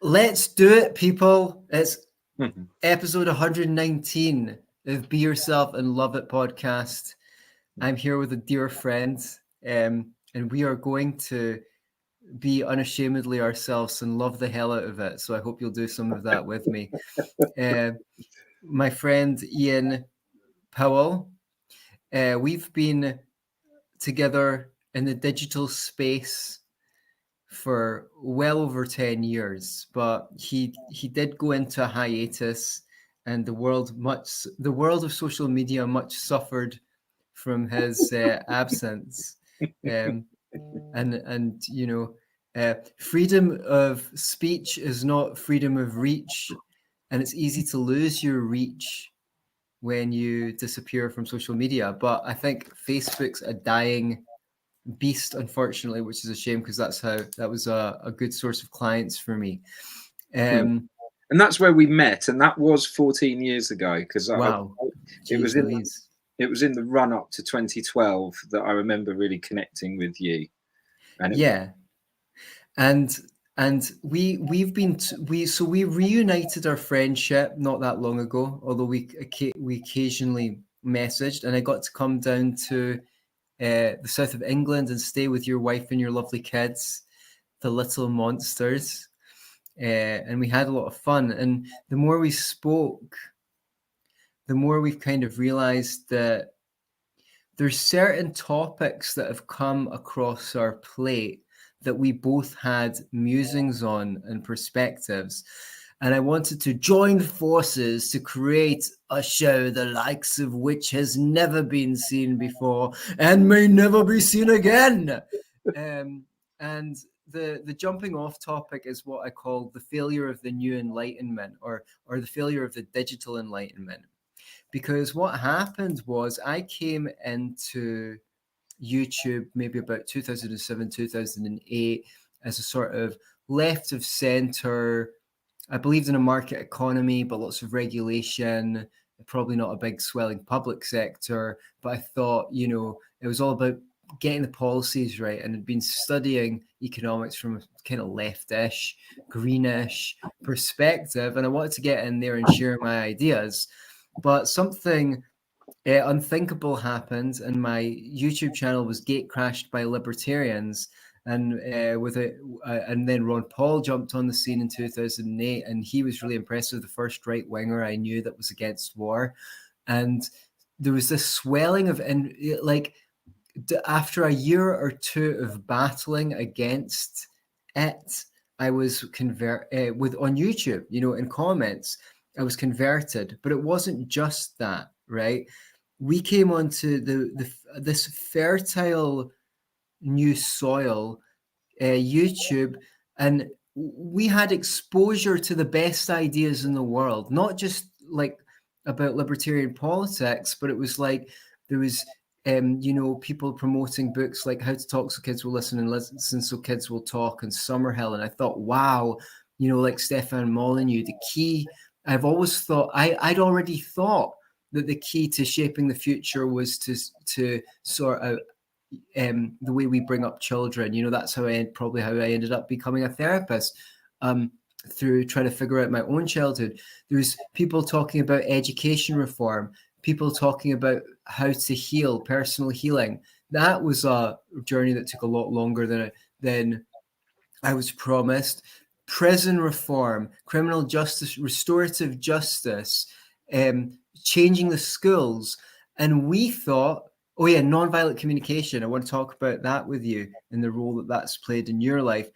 Let's do it, people. It's Mhm. episode 119 of Be Yourself and Love It podcast. I'm here with a dear friend, and we are going to be unashamedly ourselves and love the hell out of it. So I hope you'll do some of that with me. Uh, my friend Ian Powell, we've been together in the digital space for well over 10 years, but he did go into a hiatus, and the world of social media much suffered from his absence. um, and freedom of speech is not freedom of reach, and it's easy to lose your reach when you disappear from social media. But I think Facebook's a dying beast, unfortunately, which is a shame because that was a good source of clients for me. Hmm. And that's where we met, and that was 14 years ago. Because Wow, it was geez in Louise. the run up to 2012 that I remember really connecting with you. And Yeah, and we've been we reunited our friendship not that long ago, although we occasionally messaged, and I got to come down to the south of England and stay with your wife and your lovely kids, the little monsters. And we had a lot of fun. And the more we spoke, the more we've kind of realized that there's certain topics that have come across our plate that we both had musings on and perspectives. And I wanted to join forces to create a show the likes of which has never been seen before and may never be seen again. And the jumping off topic is what I call the failure of the new enlightenment, or the failure of the digital enlightenment. Because what happened was I came into YouTube maybe about 2007, 2008 as a sort of left of center. I believed in a market economy, but lots of regulation, probably not a big swelling public sector. But I thought, it was all about getting the policies right, and had been studying economics from a kind of leftish, greenish perspective. And I wanted to get in there and share my ideas. But something unthinkable happened, and my YouTube channel was gate crashed by libertarians. And and then Ron Paul jumped on the scene in 2008, and he was really impressive, the first right winger I knew that was against war. And there was this swelling of, and like after a year or two of battling against it, I was with on YouTube, in comments, I was converted. But it wasn't just that, right? We came onto this fertile new soil, YouTube, and we had exposure to the best ideas in the world, not just like about libertarian politics, but it was like there was people promoting books like How to Talk So Kids Will Listen and Listen So Kids Will Talk and Summerhill. And I thought, wow, like Stefan Molyneux, the key. I've always thought I'd already thought that the key to shaping the future was to sort out the way we bring up children. That's probably how I ended up becoming a therapist, through trying to figure out my own childhood. There's people talking about education reform, people talking about how to heal, personal healing. That was a journey that took a lot longer than I was promised. Prison reform, criminal justice, restorative justice, changing the schools. And we thought, oh yeah, nonviolent communication. I want to talk about that with you and the role that that's played in your life.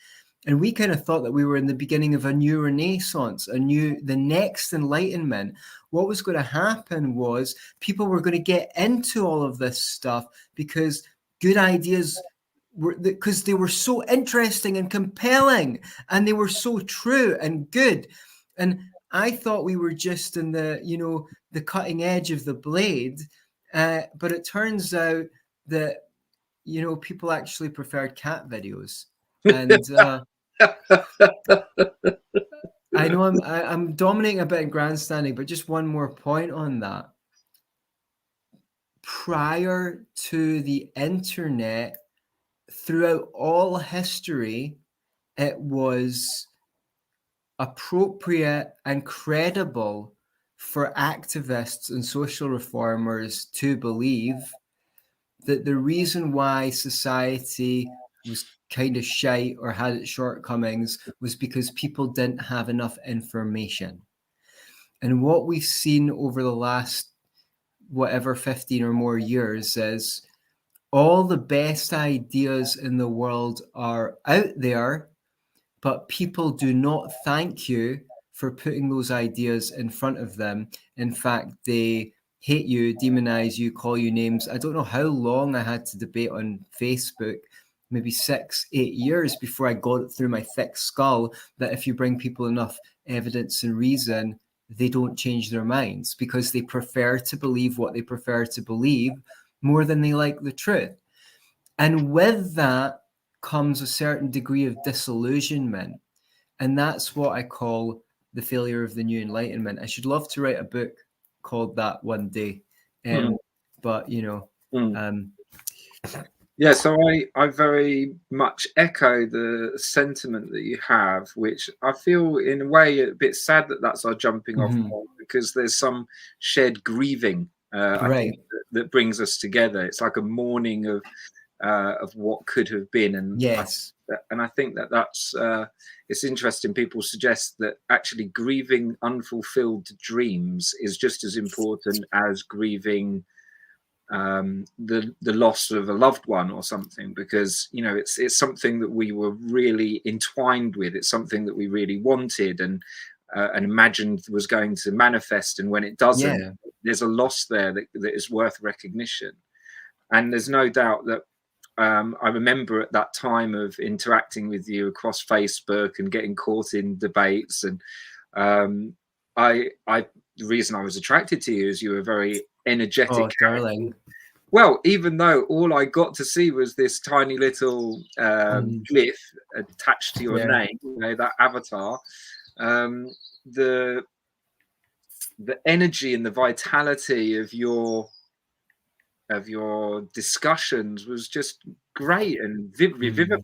And we kind of thought that we were in the beginning of a new renaissance, the next enlightenment. What was going to happen was people were going to get into all of this stuff because good ideas because they were so interesting and compelling, and they were so true and good. And I thought we were just in the cutting edge of the blade, but it turns out that people actually preferred cat videos. And I know I'm dominating a bit in grandstanding, but just one more point on that. Prior to the internet, throughout all history, it was appropriate and credible for activists and social reformers to believe that the reason why society was kind of shite or had its shortcomings was because people didn't have enough information. And what we've seen over the last whatever 15 or more years is all the best ideas in the world are out there, but people do not thank you for putting those ideas in front of them. In fact, they hate you, demonize you, call you names. I don't know how long I had to debate on Facebook, maybe 6, 8 years before I got it through my thick skull that if you bring people enough evidence and reason, they don't change their minds because they prefer to believe what they prefer to believe more than they like the truth. And with that comes a certain degree of disillusionment. And that's what I call the failure of the new Enlightenment. I should love to write a book called that one day. But, you know, yeah, so I very much echo the sentiment that you have, which I feel in a way a bit sad that that's our jumping off point, because there's some shared grieving, I think, that brings us together. It's like a mourning of what could have been, and yes, I think that that's it's interesting. People suggest that actually grieving unfulfilled dreams is just as important as grieving the loss of a loved one or something, because you know it's something that we were really entwined with. It's something that we really wanted and imagined was going to manifest, and when it doesn't, there's a loss there that is worth recognition. And there's no doubt that I remember at that time of interacting with you across Facebook and getting caught in debates, and the reason I was attracted to you is you were very energetic. Oh, darling. Well, even though all I got to see was this tiny little glyph attached to your name, you know, that avatar, the energy and the vitality of your discussions was just great and vivifying.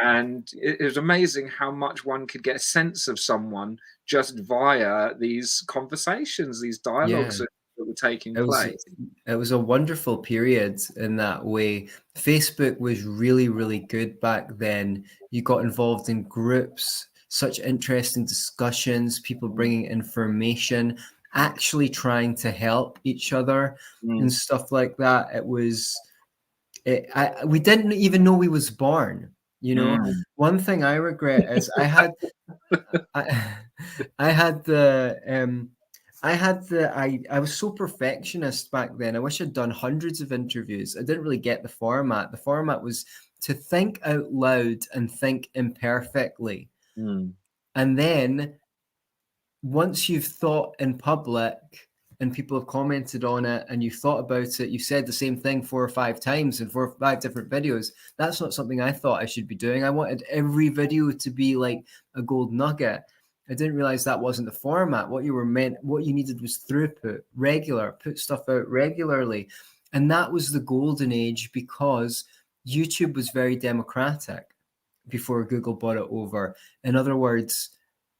And it was amazing how much one could get a sense of someone just via these conversations, these dialogues that were taking place. It was a wonderful period in that way. Facebook was really, really good back then. You got involved in groups, such interesting discussions, people bringing information, actually trying to help each other and stuff like that. It was, we didn't even know we was born. You know, one thing I regret is I was so perfectionist back then. I wish I'd done hundreds of interviews. I didn't really get the format. The format was to think out loud and think imperfectly. And then once you've thought in public and people have commented on it and you've thought about it, you've said the same thing 4 or 5 times in 4 or 5 different videos. That's not something I thought I should be doing. I wanted every video to be like a gold nugget. I didn't realize that wasn't the format. What you needed was throughput, put stuff out regularly. And that was the golden age because YouTube was very democratic before Google bought it over. In other words,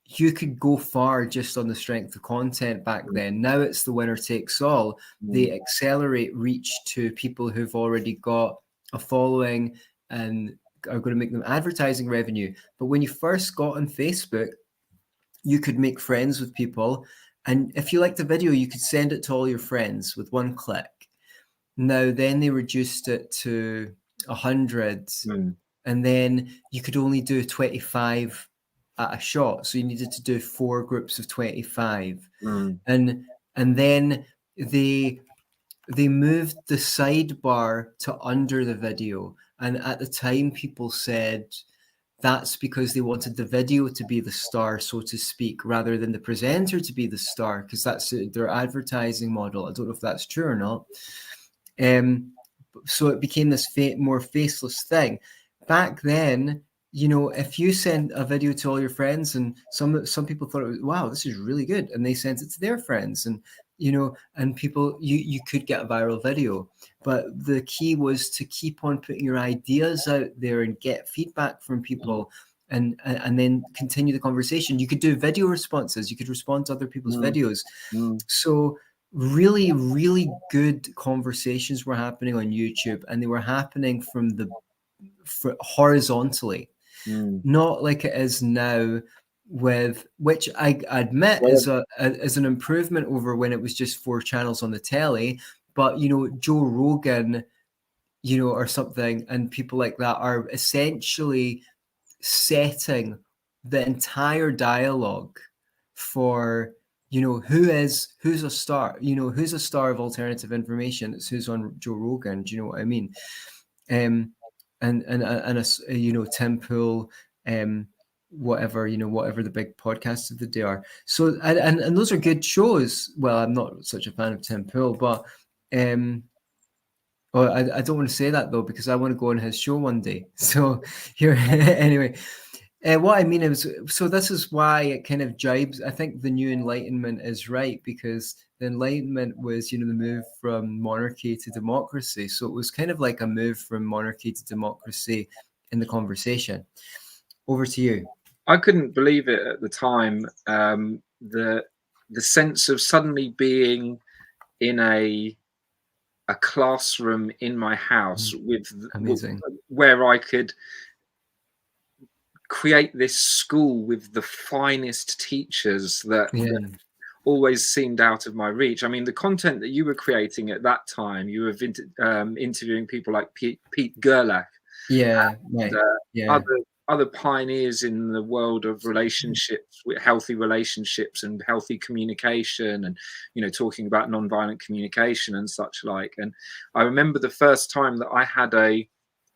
you could go far just on the strength of content back then. Now it's the winner takes all. They accelerate reach to people who've already got a following and are going to make them advertising revenue. But when you first got on Facebook, you could make friends with people. And if you liked a video, you could send it to all your friends with one click. Now, then they reduced it to 100. And then you could only do 25 at a shot. So you needed to do 4 groups of 25. And then they moved the sidebar to under the video. And at the time, people said that's because they wanted the video to be the star, so to speak, rather than the presenter to be the star, because that's their advertising model. I don't know if that's true or not. So it became this more faceless thing. Back then, you know, if you send a video to all your friends and some people thought, wow, this is really good. And they sent it to their friends and, you know, and people, you could get a viral video. But the key was to keep on putting your ideas out there and get feedback from people and then continue the conversation. You could do video responses. You could respond to other people's videos. So really, really good conversations were happening on YouTube, and they were happening horizontally, not like it is now, with which I admit is an improvement over when it was just 4 channels on the telly. But Joe Rogan, or something, and people like that are essentially setting the entire dialogue for who's a star, who's a star of alternative information. It's who's on Joe Rogan. Do you know what I mean? And Tim Pool, whatever the big podcasts of the day are. So and those are good shows. Well, I'm not such a fan of Tim Pool, but well, I don't want to say that though, because I want to go on his show one day. So here, anyway, what I mean is, so this is why it kind of jibes. I think the new Enlightenment is right, because the Enlightenment was, the move from monarchy to democracy. So it was kind of like a move from monarchy to democracy in the conversation. Over to you. I couldn't believe it at the time. The sense of suddenly being in a classroom in my house where I could create this school with the finest teachers that always seemed out of my reach. I mean, the content that you were creating at that time, you were interviewing people like Pete Gerlach, other pioneers in the world of relationships, with healthy relationships and healthy communication, and talking about nonviolent communication and such like. And I remember the first time that I had a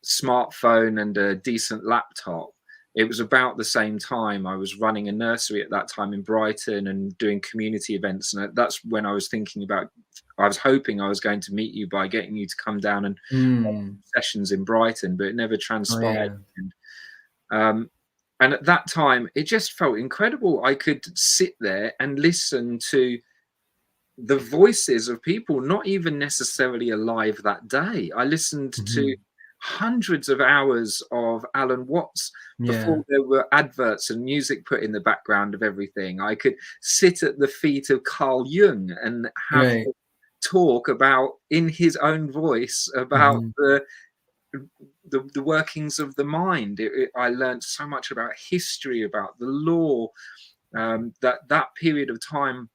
smartphone and a decent laptop. It was about the same time. I was running a nursery at that time in Brighton and doing community events, and that's when I was thinking about, I was hoping I was going to meet you by getting you to come down and sessions in Brighton, but it never transpired. And at that time, it just felt incredible. I could sit there and listen to the voices of people not even necessarily alive that day. I listened to hundreds of hours of Alan Watts before there were adverts and music put in the background of everything. I could sit at the feet of Carl Jung and have him talk about, in his own voice, about the workings of the mind. I learned so much about history, about the law. That period of time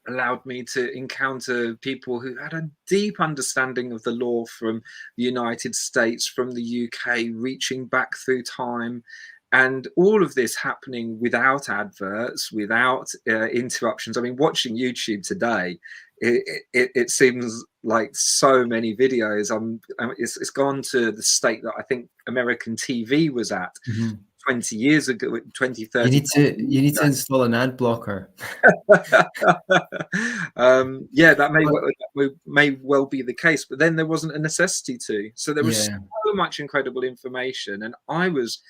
allowed me to encounter people who had a deep understanding of the law from the United States, from the UK, reaching back through time. And all of this happening without adverts, without interruptions. I mean, watching YouTube today, it seems like so many videos. It's gone to the state that I think American TV was at 20 years ago, 20, 30 You need to install an ad blocker. That may well be the case, but then there wasn't a necessity to. So there was so much incredible information, and I was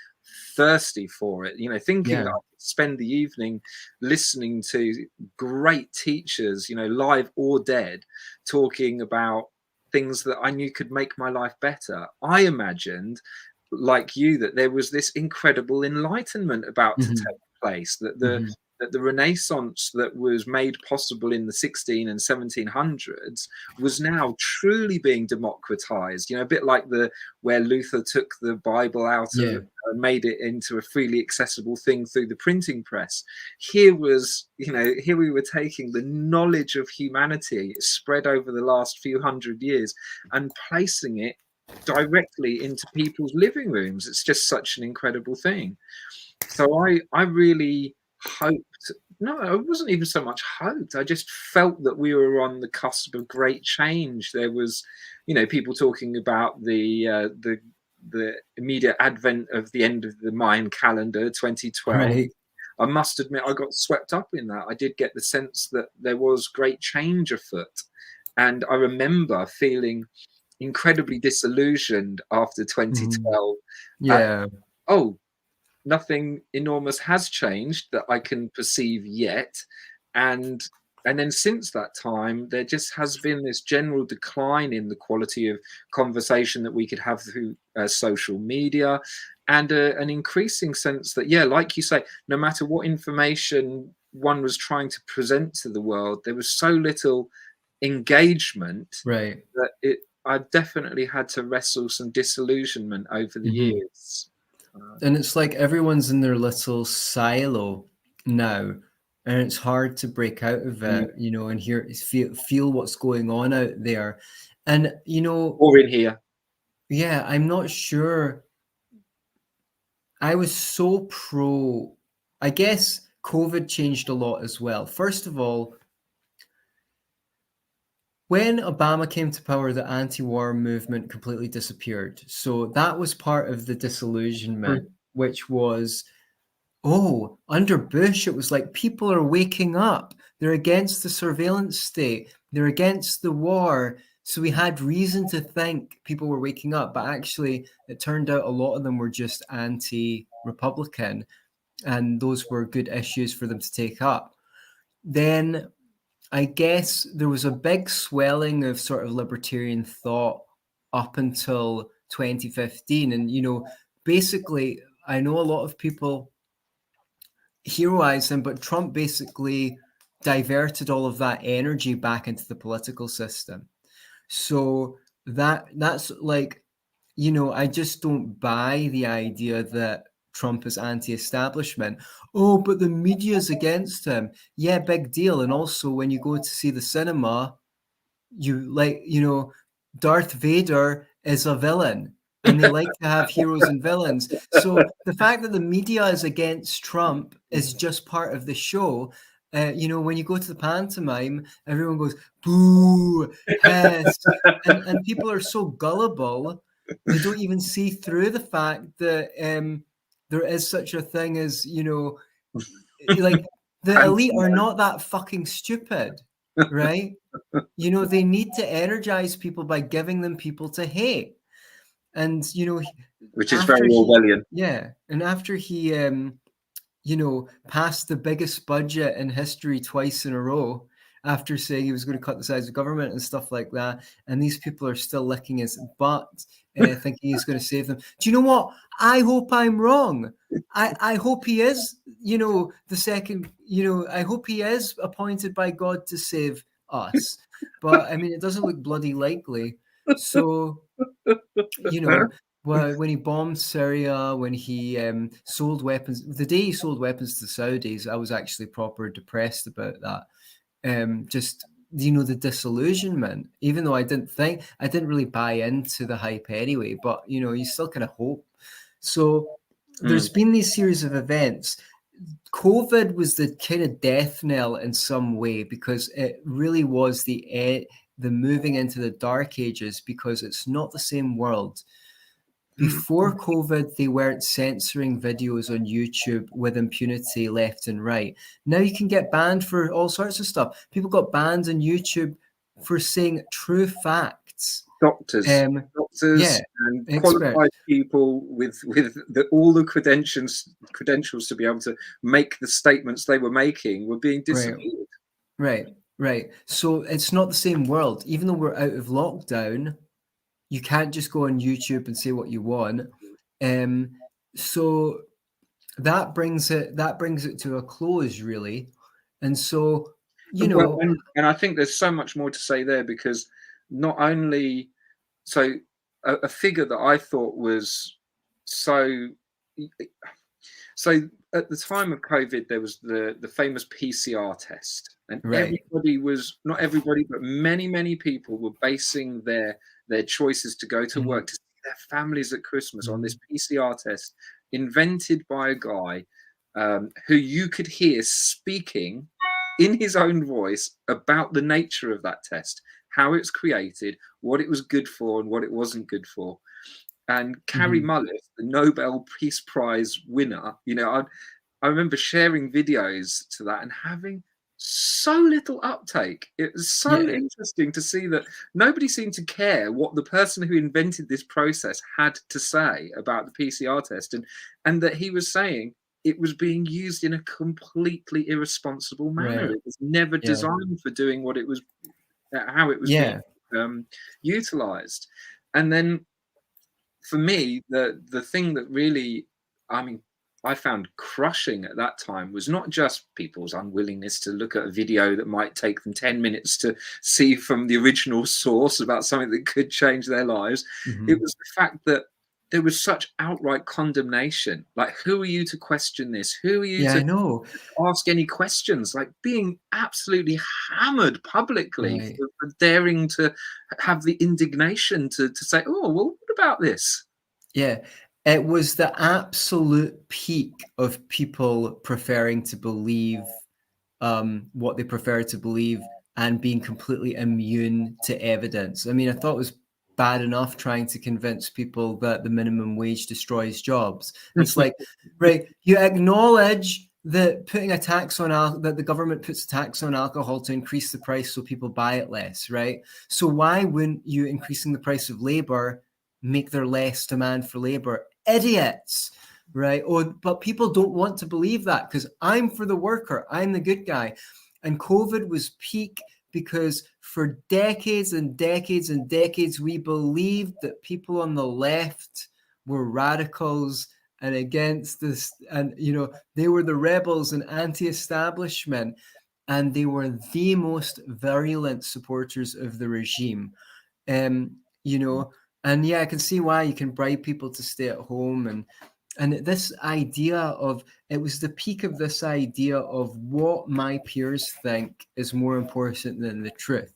thirsty for it, thinking that I could spend the evening listening to great teachers, live or dead, talking about things that I knew could make my life better. I imagined, like you, that there was this incredible enlightenment about to take place, that the Renaissance that was made possible in the 16 and 1700s was now truly being democratized, a bit like where Luther took the Bible out of and made it into a freely accessible thing through the printing press. Here we were taking the knowledge of humanity spread over the last few hundred years and placing it directly into people's living rooms. It's just such an incredible thing. So I really hoped, no, it wasn't even so much hoped, I just felt that we were on the cusp of great change. There was, people talking about the immediate advent of the end of the Mayan calendar, 2012. I must admit, I got swept up in that. I did get the sense that there was great change afoot. And I remember feeling incredibly disillusioned after 2012. Nothing enormous has changed that I can perceive yet. And then since that time, there just has been this general decline in the quality of conversation that we could have through social media. and an increasing sense that, yeah, like you say, no matter what information one was trying to present to the world, there was so little engagement Right. that I definitely had to wrestle some disillusionment over the Mm-hmm. years. And it's like everyone's in their little silo now, and it's hard to break out of it, you know, and feel what's going on out there. And, you know, Or in here. yeah, I'm not sure. I was so I guess COVID changed a lot as well. First of all, when Obama came to power, the anti-war movement completely disappeared. So that was part of the disillusionment, which was, oh, under Bush, it was like people are waking up. They're against the surveillance state. They're against the war. So we had reason to think people were waking up. But actually, it turned out a lot of them were just anti-Republican. And those were good issues for them to take up. Then I guess there was a big swelling of sort of libertarian thought up until 2015. And, you know, basically, I know a lot of people heroize him, but Trump basically diverted all of that energy back into the political system. So that's like, you know, I just don't buy the idea that Trump is anti-establishment. Oh, but the media's against him. Yeah, big deal. And also when you go to see the cinema, you know, Darth Vader is a villain and they like to have heroes and villains. So the fact that the media is against Trump is just part of the show. You know, when you go to the pantomime, everyone goes, boo, hiss. And people are so gullible, they don't even see through the fact that there is such a thing as, you know, like the elite are not that fucking stupid, right? You know, they need to energize people by giving them people to hate. And, you know, Which is after very he, Orwellian. yeah, and after he, you know, passed the biggest budget in history twice in a row, after saying he was going to cut the size of government and stuff like that, and these people are still licking his butt, thinking he's going to save them. Do you know what? I hope I'm wrong. I hope he is, you know, the second, you know, I hope he is appointed by God to save us. But I mean, it doesn't look bloody likely. So, you know, when he bombed Syria, when he sold weapons, the day he sold weapons to the Saudis, I was actually proper depressed about that. Just, you know, the disillusionment, even though I didn't really buy into the hype anyway, but, you know, you still kind of hope. So there's been these series of events. COVID was the kind of death knell in some way because it really was the moving into the dark ages, because it's not the same world. Before COVID, they weren't censoring videos on YouTube with impunity left and right. Now you can get banned for all sorts of stuff. People got banned on YouTube for saying true facts. Doctors Yeah, and experts. qualified people with all the credentials to be able to make the statements they were making were being disappeared. Right. So it's not the same world. Even though we're out of lockdown, you can't just go on YouTube and say what you want. So that brings it to a close, really. And so, you Well, know, and I think there's so much more to say there, because not only so a figure that I thought was so at the time of COVID, there was the famous PCR test, and right. not everybody, but many people were basing their choices to go to work, Mhm, to see their families at Christmas, on this mhm. PCR test invented by a guy who you could hear speaking in his own voice about the nature of that test, how it's created, what it was good for, and what it wasn't good for. And Carrie Mhm. Mullis, the Nobel Peace Prize winner, you know, I remember sharing videos to that and having so little uptake. It was so Yeah, interesting to see that nobody seemed to care what the person who invented this process had to say about the PCR test, and that he was saying it was being used in a completely irresponsible manner. right. It was never Yeah. designed for doing what it was, how it was being Yeah. utilized. And then for me, the thing that really, I mean, I found crushing at that time was not just people's unwillingness to look at a video that might take them 10 minutes to see from the original source about something that could change their lives. It was the fact that there was such outright condemnation. Like, who are you to question this? Who are you Yeah, to I know. ask any questions? Like, being absolutely hammered publicly Right. for daring to have the indignation to say, oh, well, what about this? Yeah. It was the absolute peak of people preferring to believe what they prefer to believe and being completely immune to evidence. I mean, I thought it was bad enough trying to convince people that the minimum wage destroys jobs. It's like, right, you acknowledge that putting a tax on that the government puts a tax on alcohol to increase the price so people buy it less, right? So why wouldn't you increasing the price of labor make there less demand for labor? Idiots, right? Or but people don't want to believe that because I'm for the worker, I'm the good guy. And COVID was peak because for decades and decades and decades we believed that people on the left were radicals and against this, and they were the rebels and anti-establishment, and they were the most virulent supporters of the regime. um you know and yeah, I can see why you can bribe people to stay at home, and this idea of, it was the peak of this idea of what my peers think is more important than the truth.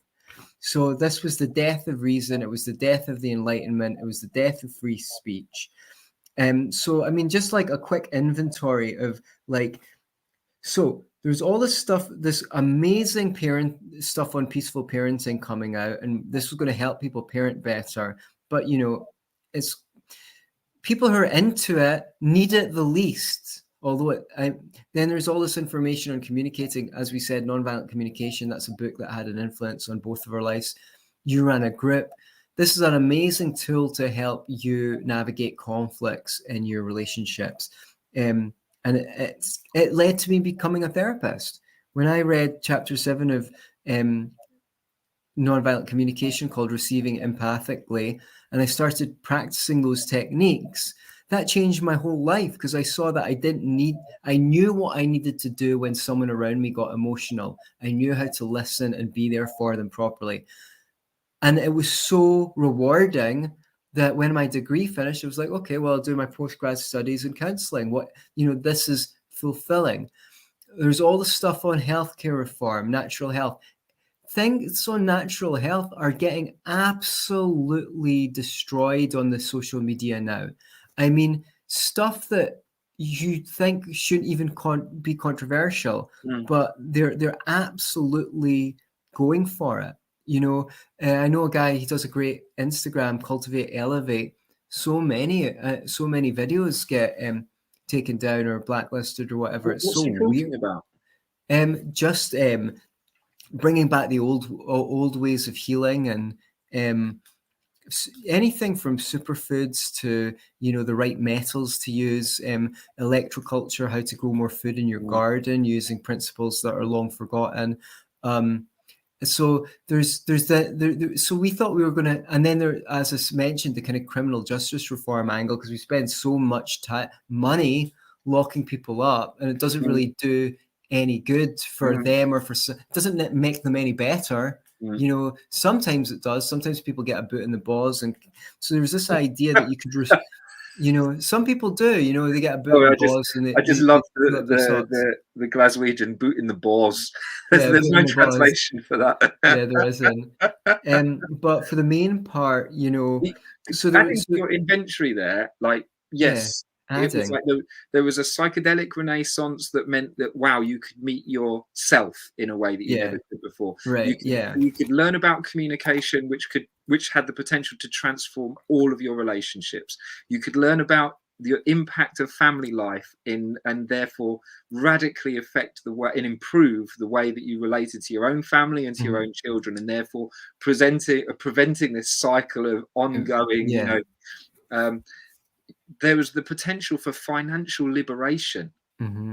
So this was the death of reason, it was the death of the Enlightenment, it was the death of free speech. So I mean, just like a quick inventory of, like, so there's all this stuff, this amazing parent stuff on peaceful parenting coming out, and this was going to help people parent better. But it's people who are into it need it the least. Although then there's all this information on communicating, as we said, nonviolent communication. That's a book that had an influence on both of our lives. You ran a group. This is an amazing tool to help you navigate conflicts in your relationships. And it led to me becoming a therapist. When I read chapter 7 of nonviolent communication, called Receiving Empathically, and I started practicing those techniques, that changed my whole life, because I saw that I knew what I needed to do when someone around me got emotional. I knew how to listen and be there for them properly. And it was so rewarding that when my degree finished, I was like, okay, well, I'll do my postgrad studies in counseling. This is fulfilling. There's all the stuff on healthcare reform, natural health. Things on natural health are getting absolutely destroyed on the social media now. I mean, stuff that you think shouldn't even be controversial, but they're absolutely going for it. I know a guy, he does a great Instagram, Cultivate Elevate. So many videos get taken down or blacklisted or whatever. It's What's so he weird. talking about? Just bringing back the old ways of healing, and anything from superfoods to the right metals to use, electroculture, how to grow more food in your garden using principles that are long forgotten. So there's that. So we thought we were going to, and then there, as I mentioned, the kind of criminal justice reform angle, because we spend so much money locking people up, and it doesn't really do any good for them, or it doesn't make them any better. Sometimes it does. Sometimes people get a boot in the balls, and so there's this idea that you could some people do. They get a boot in the balls, and I just they love pull up their socks. the Glaswegian boot in the balls. Yeah, There's boot no in the balls. translation for that. Yeah, there isn't. But for the main part, so Adding to your inventory there, like, yes, it was like there was a psychedelic renaissance that meant that, wow, you could meet yourself in a way that you never could before. Right. You could learn about communication, which had the potential to transform all of your relationships. You could learn about the impact of family life and therefore radically affect the way and improve the way that you related to your own family and to your own children, and therefore preventing this cycle of ongoing, there was the potential for financial liberation,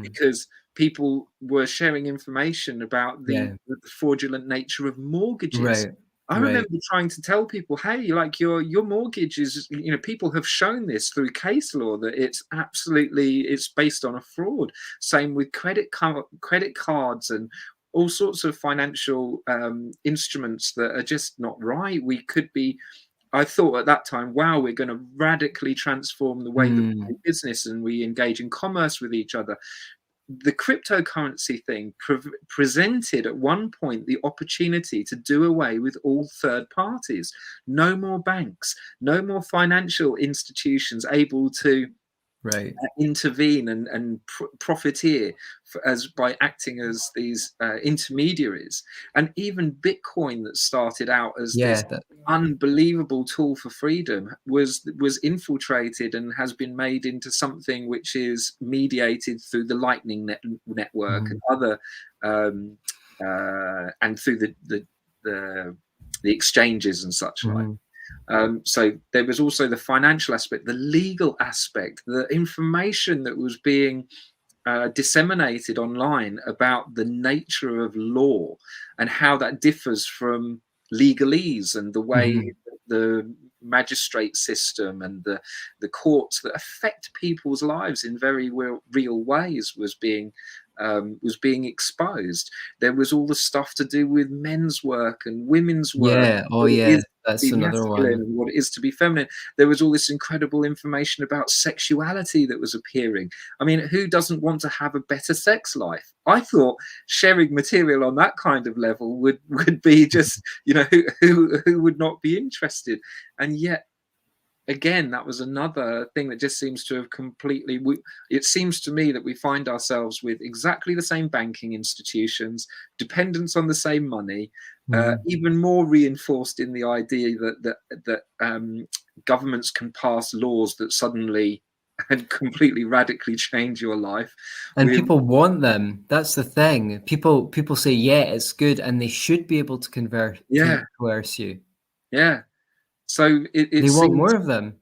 because people were sharing information about the fraudulent nature of mortgages. Right. I Right. remember trying to tell people, hey, like your mortgage is, you know, people have shown this through case law that it's based on a fraud. Same with credit cards and all sorts of financial instruments that are just not right. We could be, I thought at that time, wow, we're going to radically transform the way that we do Mm. business and we engage in commerce with each other. The cryptocurrency thing presented at one point the opportunity to do away with all third parties. No more banks, no more financial institutions able to Right. intervene and profiteer as by acting as these intermediaries. And even Bitcoin, that started out as Yeah. this unbelievable tool for freedom, was infiltrated and has been made into something which is mediated through the Lightning network and Mhm. other and through the exchanges and such like. Mhm. So there was also the financial aspect, the legal aspect, the information that was being disseminated online about the nature of law and how that differs from legalese and the way Mhm. the magistrate system and the courts that affect people's lives in very real ways was being exposed. There was all the stuff to do with men's work and women's work, Yeah. Oh, what it yeah. is That's to be another masculine one. and what it is to be feminine. There was all this incredible information about sexuality that was appearing. I mean, who doesn't want to have a better sex life? I thought sharing material on that kind of level would be just, you know, who would not be interested? And yet again, that was another thing that just seems to have completely, it seems to me that we find ourselves with exactly the same banking institutions, dependence on the same money, Mhm. even more reinforced in the idea that governments can pass laws that suddenly and completely radically change your life. And We, people want them. That's the thing. People say, yeah, it's good, and they should be able to yeah, coerce you. yeah. So it They want seems, more of them.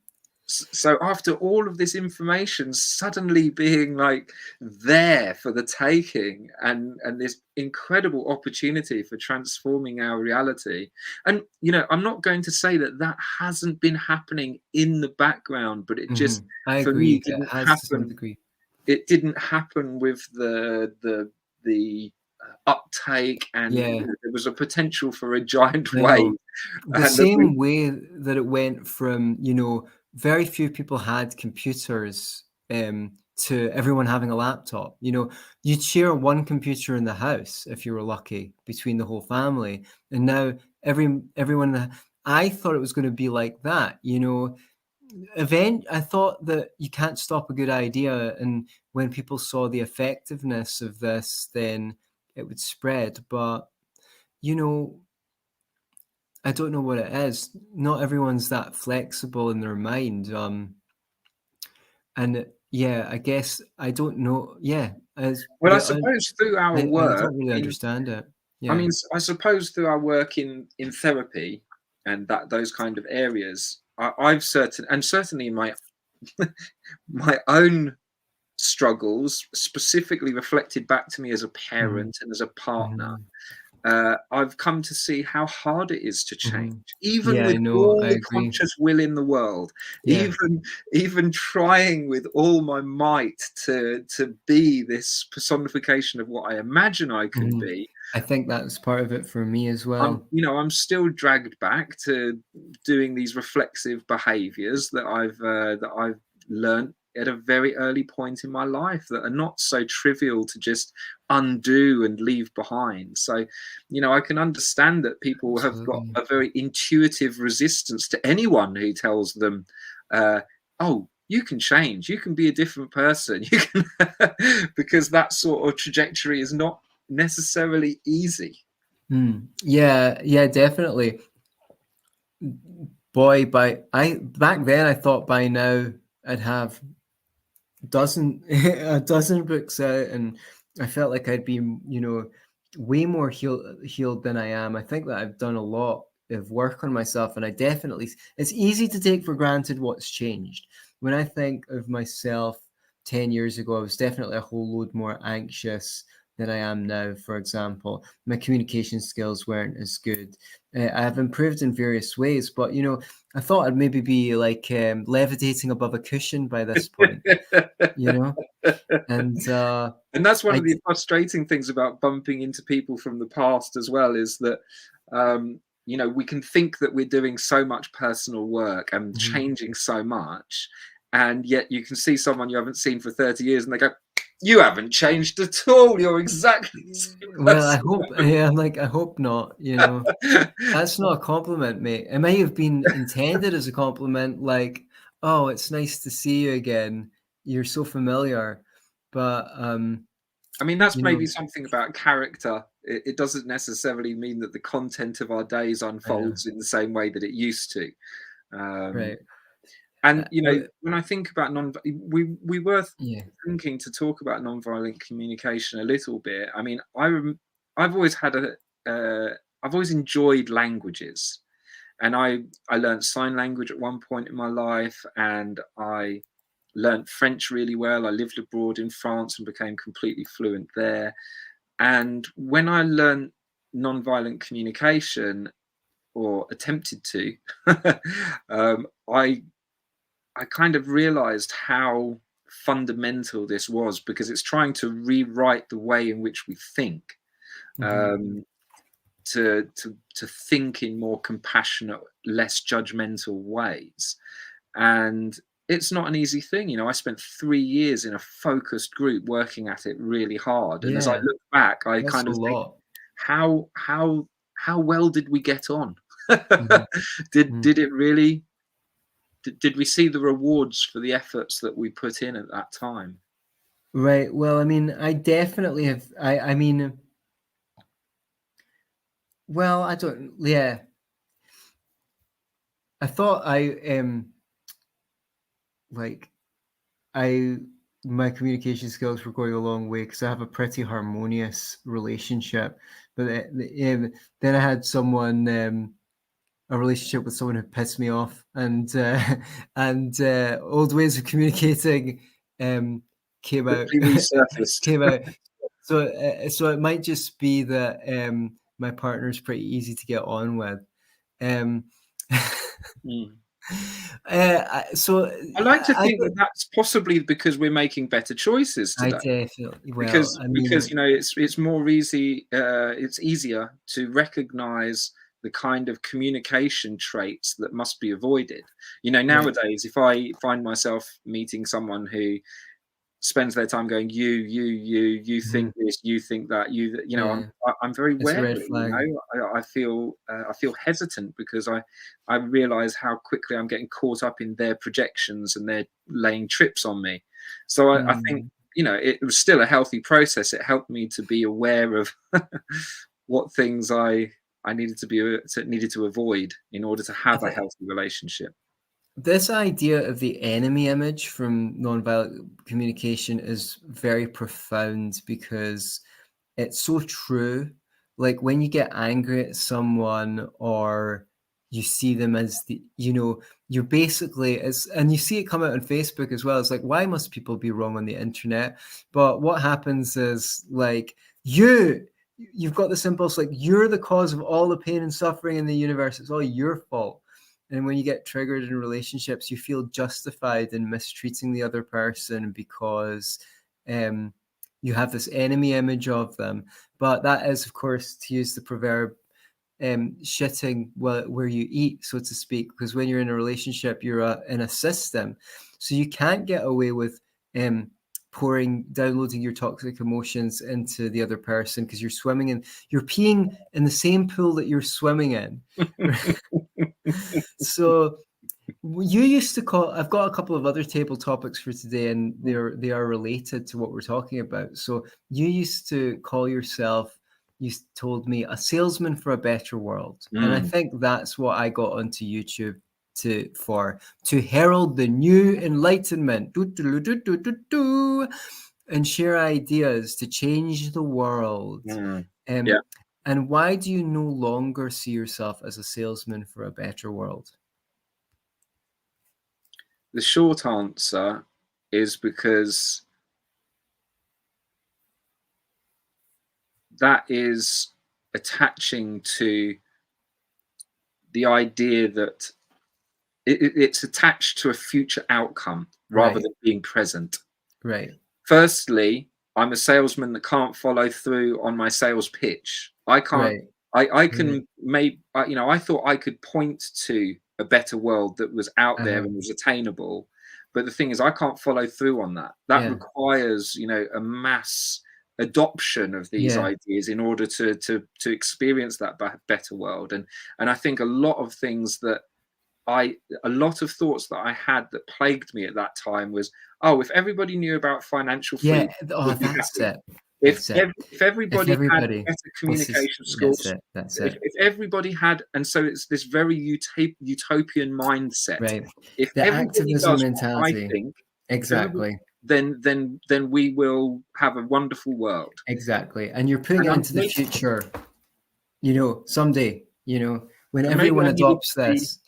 so after all of this information suddenly being like there for the taking, and this incredible opportunity for transforming our reality, and you know, I'm not going to say that that hasn't been happening in the background, but it just, Mhm. I for me, agree. It has to some degree. it didn't happen with the uptake, and you Yeah, know, there was a potential for a giant I know. wave. The And that same way that it went from, very few people had computers, to everyone having a laptop. You'd share one computer in the house if you were lucky between the whole family, and now everyone. I thought it was going to be like that. I thought that you can't stop a good idea, and when people saw the effectiveness of this, then it would spread. But you know, I don't know what it is. Not everyone's that flexible in their mind. And yeah, I guess I don't know. Yeah, as Well, I suppose through our I work don't really in, understand it. I Yeah. mean, I suppose through our work in therapy and that those kind of areas, I've certainly in my own struggles, specifically reflected back to me as a Mhm. parent and as a partner. Mhm. I've come to see how hard it is to change, Mhm. even Yeah, I with know. all I the agree. conscious will in the world, Yeah. even trying with all my might to be this personification of what I imagine I can Mhm. be. I think that's part of it for me as well. I'm still dragged back to doing these reflexive behaviors that I've learned at a very early point in my life that are not so trivial to just undo and leave behind. So, I can understand that people have got Absolutely. a very intuitive resistance to anyone who tells them, "Oh, you can change, you can be a different person," you can, because that sort of trajectory is not necessarily easy. Yeah, yeah, definitely. Boy, back then I thought by now I'd have a dozen books out, and I felt like I'd be, way more healed than I am. I think that I've done a lot of work on myself, and it's easy to take for granted what's changed. When I think of myself 10 years ago, I was definitely a whole load more anxious that I am now. For example, my communication skills weren't as good. I have improved in various ways, but I thought I'd maybe be like levitating above a cushion by this point, and And that's one I of the frustrating things about bumping into people from the past as well, is that we can think that we're doing so much personal work and changing so much, and yet you can see someone you haven't seen for 30 years and they go, you haven't changed at all, you're exactly the same well, I person. hope, yeah, I'm like, I hope not, That's not a compliment, mate. It may have been intended as a compliment, like, oh, it's nice to see you again. You're so familiar. But I mean, that's you know, maybe something about character. It doesn't necessarily mean that the content of our days I know, unfolds in the same way that it used to. Um, right. and Well, when I think about we were yeah. thinking to talk about nonviolent communication a little bit. I mean, I've always had I've always enjoyed languages, and I learned sign language at one point in my life, and I learned French really well. I lived abroad in France and became completely fluent there. And when I learned nonviolent communication, or attempted to, um, I I kind of realized how fundamental this was, because it's trying to rewrite the way in which we think, Mhm. um, to think in more compassionate, less judgmental ways. And it's not an easy thing. I spent 3 years in a focused group working at it really hard. And as I Yeah, look back, I that's kind a of think, lot. how well did we get on? Mhm. Mm. Did it really? Did we see the rewards for the efforts that we put in at that time? Right. Well, I mean, I definitely have. I mean, well, I don't. Yeah, I thought like I my communication skills were going a long way because I have a pretty harmonious relationship. But then I had a relationship with someone who pissed me off, and old ways of communicating came out Quickly resurfaced. came out. So it might just be that my partner's pretty easy to get on with. Um, Mm. so I like to I think that that's possibly because we're making better choices I today. definitely, well, Because I because mean, it's more easy, it's easier to recognize the kind of communication traits that must be avoided. right. Nowadays, if I find myself meeting someone who spends their time going, you Mhm. think this, you think that, Yeah, I'm very it's a red wary. flag. I feel hesitant, because I realize how quickly I'm getting caught up in their projections, and they're laying trips on me. So I think, Mm. it was still a healthy process. It helped me to be aware of what things I needed to avoid in order to I have a think healthy relationship. this idea of the enemy image from nonviolent communication is very profound because it's so true. Like when you get angry at someone or you see them as you're basically and you see it come out on Facebook as well. It's like, why must people be wrong on the internet? But what happens is like you've got this impulse, like you're the cause of all the pain and suffering in the universe. It's all your fault. And when you get triggered in relationships, you feel justified in mistreating the other person because um, you have this enemy image of them. But that is, of course, to use the proverb, shitting where you eat, so to speak, because when you're in a relationship, you're in a system. So you can't get away with um, downloading your toxic emotions into the other person because you're peeing in the same pool that you're swimming in. So you used to call. I've got a couple of other table topics for today, and they are related to what we're talking about. So you used to call yourself. You told me a salesman for a better world, and I Mm, think that's what I got onto YouTube to herald the new enlightenment, and share ideas to change the world. mm. Um, Yeah. and why do you no longer see yourself as a salesman for a better world? The short answer is because that is attaching to the idea that it's attached to a future outcome rather than being present. Right. Firstly, I'm a salesman that can't follow through on my sales pitch. I can't. Right. I can I thought I could point to a better world that was out there and was attainable, but the thing is, I can't follow through on that. That requires, a mass adoption of these ideas in order to experience that better world. And I think a lot of things that a lot of thoughts that I had that plagued me at that time was, oh, if everybody knew about financial freedom, Oh, we'd be that's happy. it. If That's it. if everybody had better communication skills, That's if it. everybody had, and so it's this very utopian mindset. Right. If The everybody activism does what I mentality. think, Exactly. then we will have a wonderful world. Exactly. And you're putting it into the future, someday, when And everyone adopts this.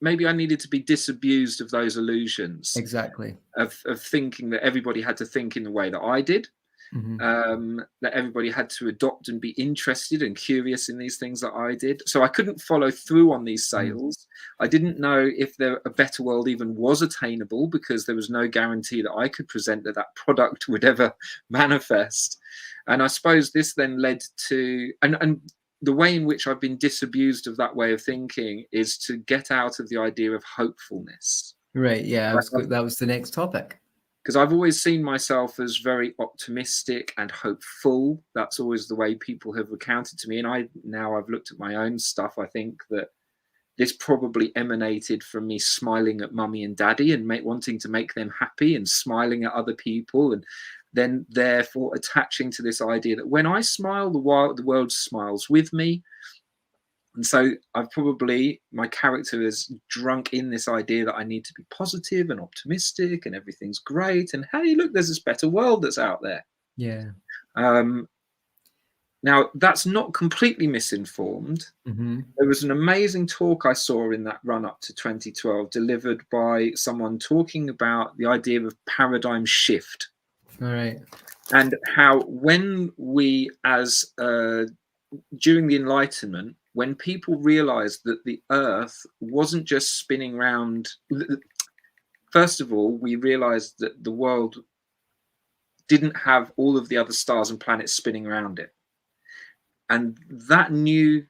Maybe I needed to be disabused of those illusions. Exactly. Of thinking that everybody had to think in the way that I did. That everybody had to adopt and be interested and curious in these things that I did. So I couldn't follow through on these sales. I didn't know if a better world even was attainable, because there was no guarantee that I could present that product would ever manifest. And I suppose this then led to, and the way in which I've been disabused of that way of thinking is to get out of the idea of hopefulness. Right. Yeah, that was the next topic. Because I've always seen myself as very optimistic and hopeful. That's always the way people have recounted to me. And now I've looked at my own stuff. I think that this probably emanated from me smiling at mummy and daddy and wanting to make them happy, and smiling at other people, and then therefore attaching to this idea that when I smile, the world smiles with me. And so my character is drunk in this idea that I need to be positive and optimistic and everything's great. And hey, look, there's this better world that's out there. Yeah. Now, that's not completely misinformed. There was an amazing talk I saw in that run up to 2012, delivered by someone talking about the idea of paradigm shift. All right. And how when we, during the Enlightenment, when people realized that the Earth wasn't just spinning around, first of all, we realized that the world didn't have all of the other stars and planets spinning around it. And that new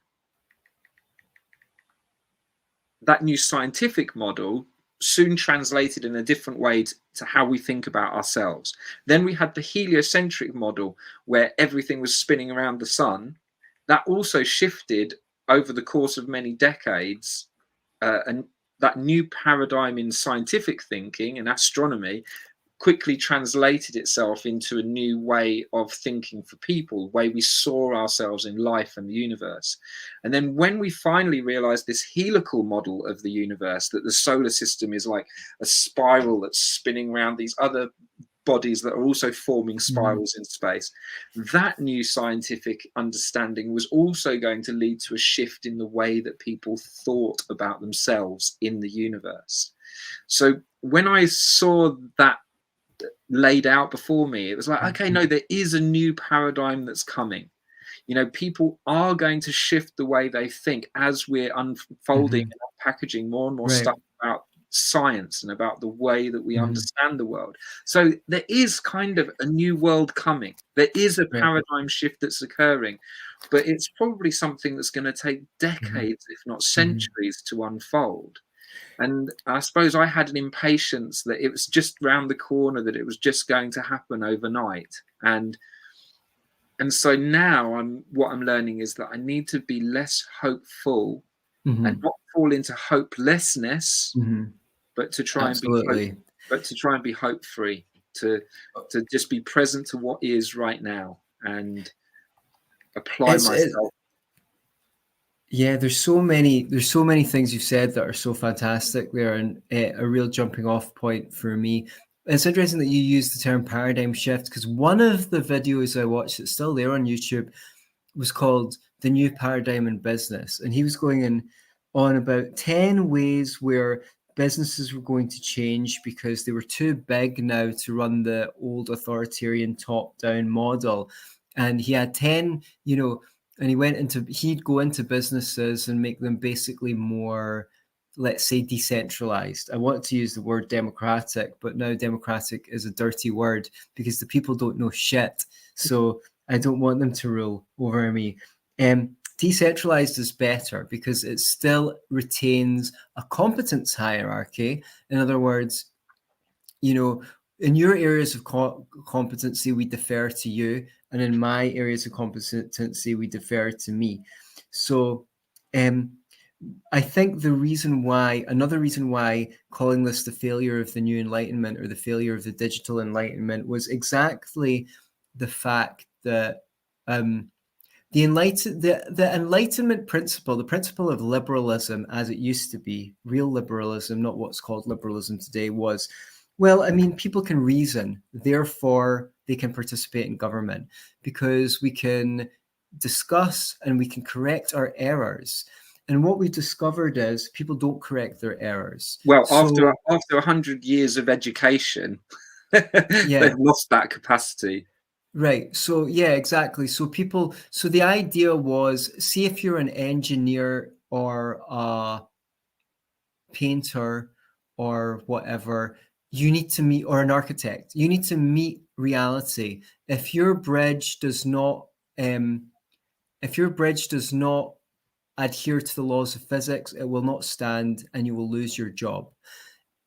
scientific model soon translated in a different way to how we think about ourselves. Then we had the heliocentric model, where everything was spinning around the sun. That also shifted over the course of many decades, and that new paradigm in scientific thinking and astronomy quickly translated itself into a new way of thinking for people, the way we saw ourselves in life and the universe. And then when we finally realized this helical model of the universe, that the solar system is like a spiral that's spinning around these other bodies that are also forming spirals in space, that new scientific understanding was also going to lead to a shift in the way that people thought about themselves in the universe. So when I saw that laid out before me, it was like, okay, no, there is a new paradigm that's coming. People are going to shift the way they think as we're unfolding and packaging more and more stuff about science and about the way that we understand the world. So there is kind of a new world coming. There is a paradigm shift that's occurring, but it's probably something that's going to take decades, if not centuries, to unfold. And I suppose I had an impatience that it was just round the corner, that it was just going to happen overnight. And so now what I'm learning is that I need to be less hopeful and not fall into hopelessness, but to try and be hope-free, to just be present to what is right now and apply myself. Yeah, there's so many things you've said that are so fantastic there, and a real jumping off point for me. It's interesting that you use the term paradigm shift, because one of the videos I watched that's still there on YouTube was called The New Paradigm in Business. And he was going on about 10 ways where businesses were going to change because they were too big now to run the old authoritarian top-down model. and he had 10, and he'd go into businesses and make them basically more, let's say, decentralized. I want to use the word democratic, but now democratic is a dirty word because the people don't know shit. So I don't want them to rule over me. Decentralized is better because it still retains a competence hierarchy. In other words, in your areas of competency, we defer to you, and in my areas of competency, we defer to me. So I think another reason why calling this the failure of the new Enlightenment or the failure of the digital Enlightenment was exactly the fact that the Enlightenment principle, the principle of liberalism as it used to be, real liberalism, not what's called liberalism today, was, well, I mean, people can reason, therefore they can participate in government because we can discuss and we can correct our errors. And what we've discovered is people don't correct their errors. Well, So, after 100 years of education, yeah. they've lost that capacity. Right. So, yeah, exactly. So the idea was, see if you're an engineer or a painter or whatever, you need to meet, or an architect, you need to meet reality. If your bridge does not, adhere to the laws of physics, it will not stand and you will lose your job.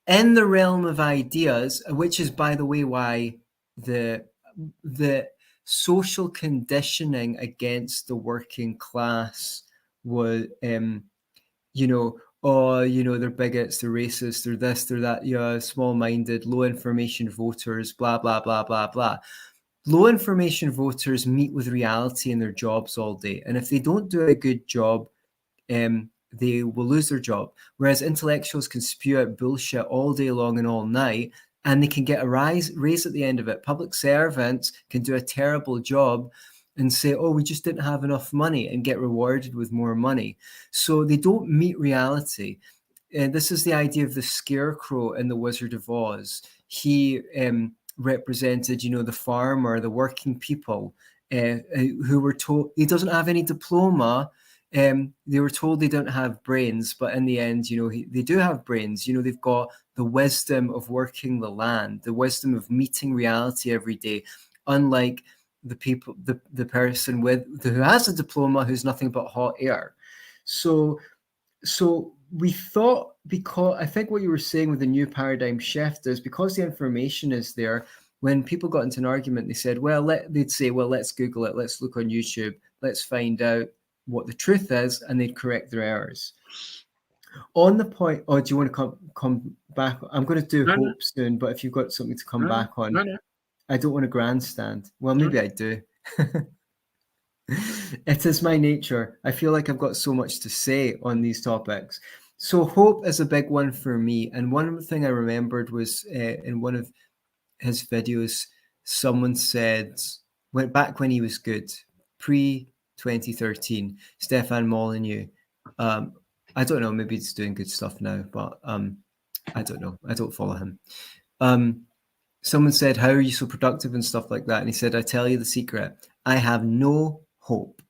In the realm of ideas, which is, by the way, why the social conditioning against the working class was, they're bigots, they're racist, they're this, they're that, small-minded, low information voters, blah, blah, blah, blah, blah. Low information voters meet with reality in their jobs all day. And if they don't do a good job, they will lose their job. Whereas intellectuals can spew out bullshit all day long and all night, and they can get a raise at the end of it. Public servants can do a terrible job and say, oh, we just didn't have enough money, and get rewarded with more money. So they don't meet reality. This is the idea of the scarecrow in The Wizard of Oz. He represented, the farmer, the working people, who were told he doesn't have any diploma. They were told they don't have brains, but in the end, they do have brains. They've got the wisdom of working the land, the wisdom of meeting reality every day, unlike the person who has a diploma who's nothing but hot air. So we thought, because I think what you were saying with the new paradigm shift is because the information is there. When people got into an argument, they said, they'd say, let's Google it, let's look on YouTube, let's find out what the truth is, and they'd correct their errors. On the point, do you want to come back? I'm going to do hope soon, but if you've got something to come back on, I don't want to grandstand. Well, maybe I do. It is my nature. I feel like I've got so much to say on these topics. So hope is a big one for me. And one thing I remembered was in one of his videos, someone said, went back when he was good, pre-2013, Stefan Molyneux. I don't know, maybe he's doing good stuff now, but I don't know. I don't follow him. Someone said, how are you so productive and stuff like that? And he said, I tell you the secret, I have no hope.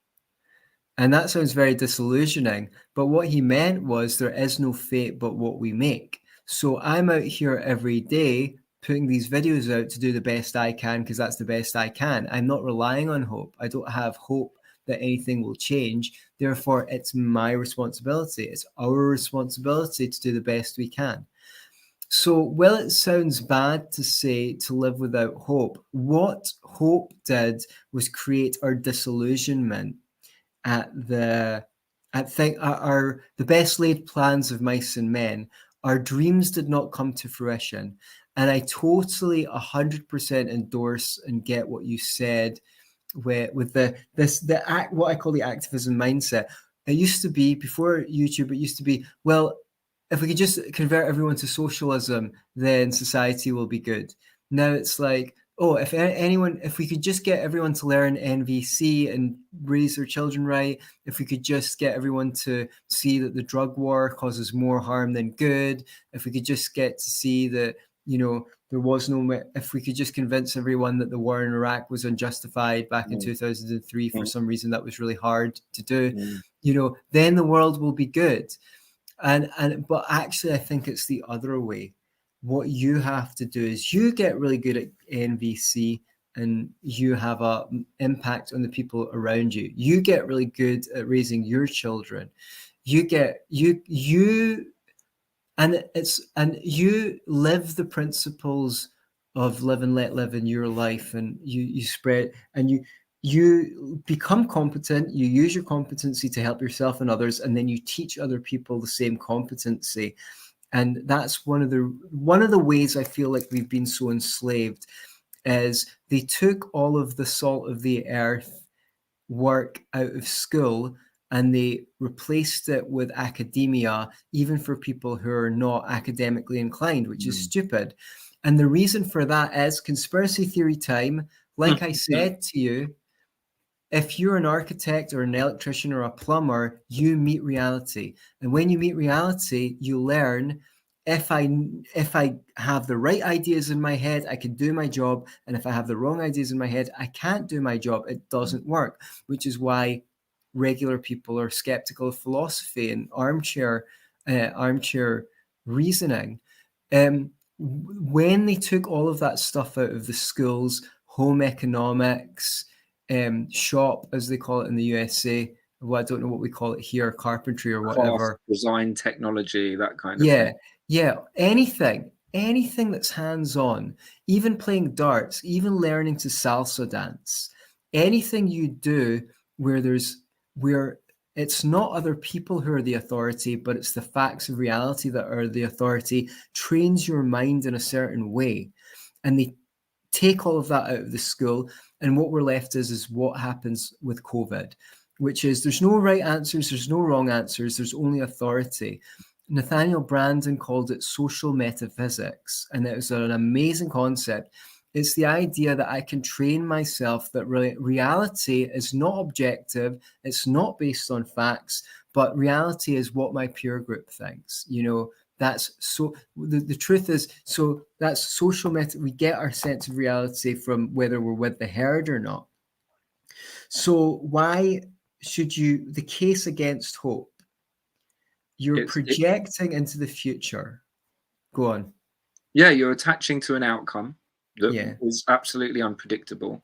And that sounds very disillusioning, but what he meant was there is no fate but what we make. So I'm out here every day putting these videos out to do the best I can because that's the best I can. I'm not relying on hope. I don't have hope that anything will change. Therefore, it's my responsibility. It's our responsibility to do the best we can. So, well, it sounds bad to say to live without hope. What hope did was create our disillusionment at the best laid plans of mice and men. Our dreams did not come to fruition. And I totally 100% endorse and get what you said with what I call the activism mindset. It used to be, before YouTube, it used to be, well, if we could just convert everyone to socialism, then society will be good. Now it's like, oh, if we could just get everyone to learn NVC and raise their children right, if we could just get everyone to see that the drug war causes more harm than good, if we could just get to see that there was no, if we could just convince everyone that the war in Iraq was unjustified back in 2003, for some reason that was really hard to do, then the world will be good. But actually, I think it's the other way. What you have to do is you get really good at NVC, and you have an impact on the people around you. You get really good at raising your children. You live the principles of live and let live in your life, and you spread, and you become competent. You use your competency to help yourself and others, and then you teach other people the same competency. And that's one of the ways I feel like we've been so enslaved, is they took all of the salt of the earth work out of school, and they replaced it with academia, even for people who are not academically inclined, which is stupid. And the reason for that is conspiracy theory time. Like I said to you, if you're an architect or an electrician or a plumber, you meet reality. And when you meet reality, you learn, if I have the right ideas in my head, I can do my job. And if I have the wrong ideas in my head, I can't do my job. It doesn't work, which is why regular people are skeptical of philosophy and armchair reasoning. When they took all of that stuff out of the schools, home economics, shop, as they call it in the USA. Well, I don't know what we call it here, carpentry or whatever. Design, technology, that kind of thing. Yeah. Anything that's hands-on, even playing darts, even learning to salsa dance, anything you do where it's not other people who are the authority, but it's the facts of reality that are the authority, trains your mind in a certain way. And they take all of that out of the school, and what we're left is what happens with COVID, which is there's no right answers, there's no wrong answers, there's only authority. Nathaniel Branden called it social metaphysics, and it was an amazing concept. It's the idea that I can train myself that reality is not objective, it's not based on facts, but reality is what my peer group thinks. That's so the truth is, so that's social we get our sense of reality from whether we're with the herd or not. So why should the case against hope? You're projecting into the future. Go on. Yeah, you're attaching to an outcome that is absolutely unpredictable.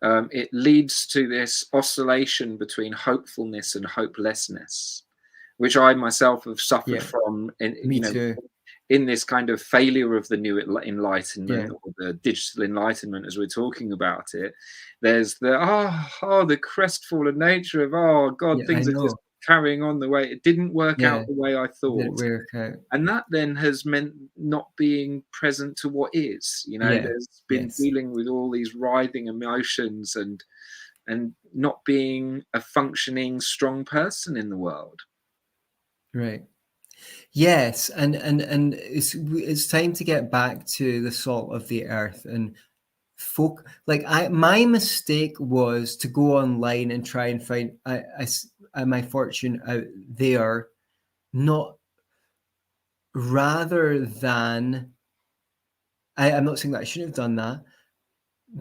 It leads to this oscillation between hopefulness and hopelessness, which I myself have suffered from in this kind of failure of the new enlightenment or the digital enlightenment, as we're talking about it. There's the crestfallen nature of, things are just carrying on the way it didn't work out the way I thought. And that then has meant not being present to what is. There's been dealing with all these writhing emotions and not being a functioning, strong person in the world. Right. Yes, and it's time to get back to the salt of the earth and my mistake was to go online and try and find my fortune out there, not rather than I'm not saying that I shouldn't have done that,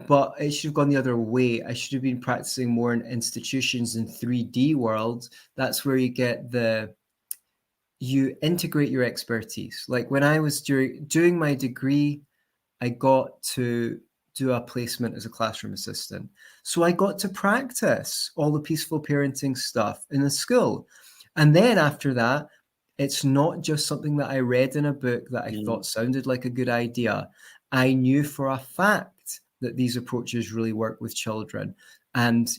but it should have gone the other way. I should have been practicing more in institutions in 3D worlds. That's where you integrate your expertise. Like when I was doing my degree, I got to do a placement as a classroom assistant. So I got to practice all the peaceful parenting stuff in a school. And then after that, it's not just something that I read in a book that I thought sounded like a good idea. I knew for a fact that these approaches really work with children. And,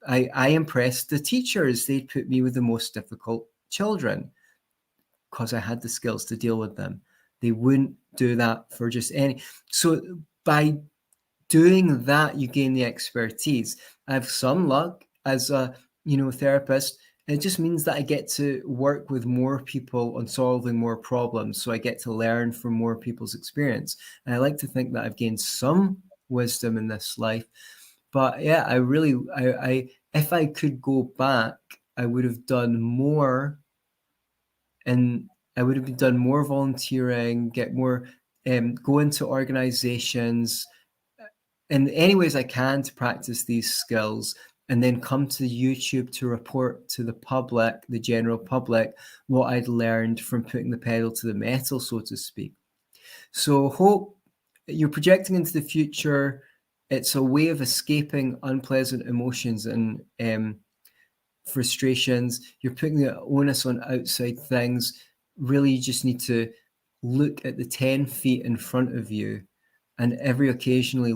I impressed the teachers. They put me with the most difficult children because I had the skills to deal with them. They wouldn't do that for just any. So by doing that, you gain the expertise. I have some luck as a therapist. It just means that I get to work with more people on solving more problems. So I get to learn from more people's experience. And I like to think that I've gained some wisdom in this life. But yeah, I if I could go back, I would have done more, and I would have done more volunteering, get more go into organizations in any ways I can to practice these skills, and then come to YouTube to report to the public, the general public, what I'd learned from putting the pedal to the metal, so to speak. So hope, you're projecting into the future. It's a way of escaping unpleasant emotions and frustrations. You're putting the onus on outside things. Really, you just need to look at the 10 feet in front of you, and every occasionally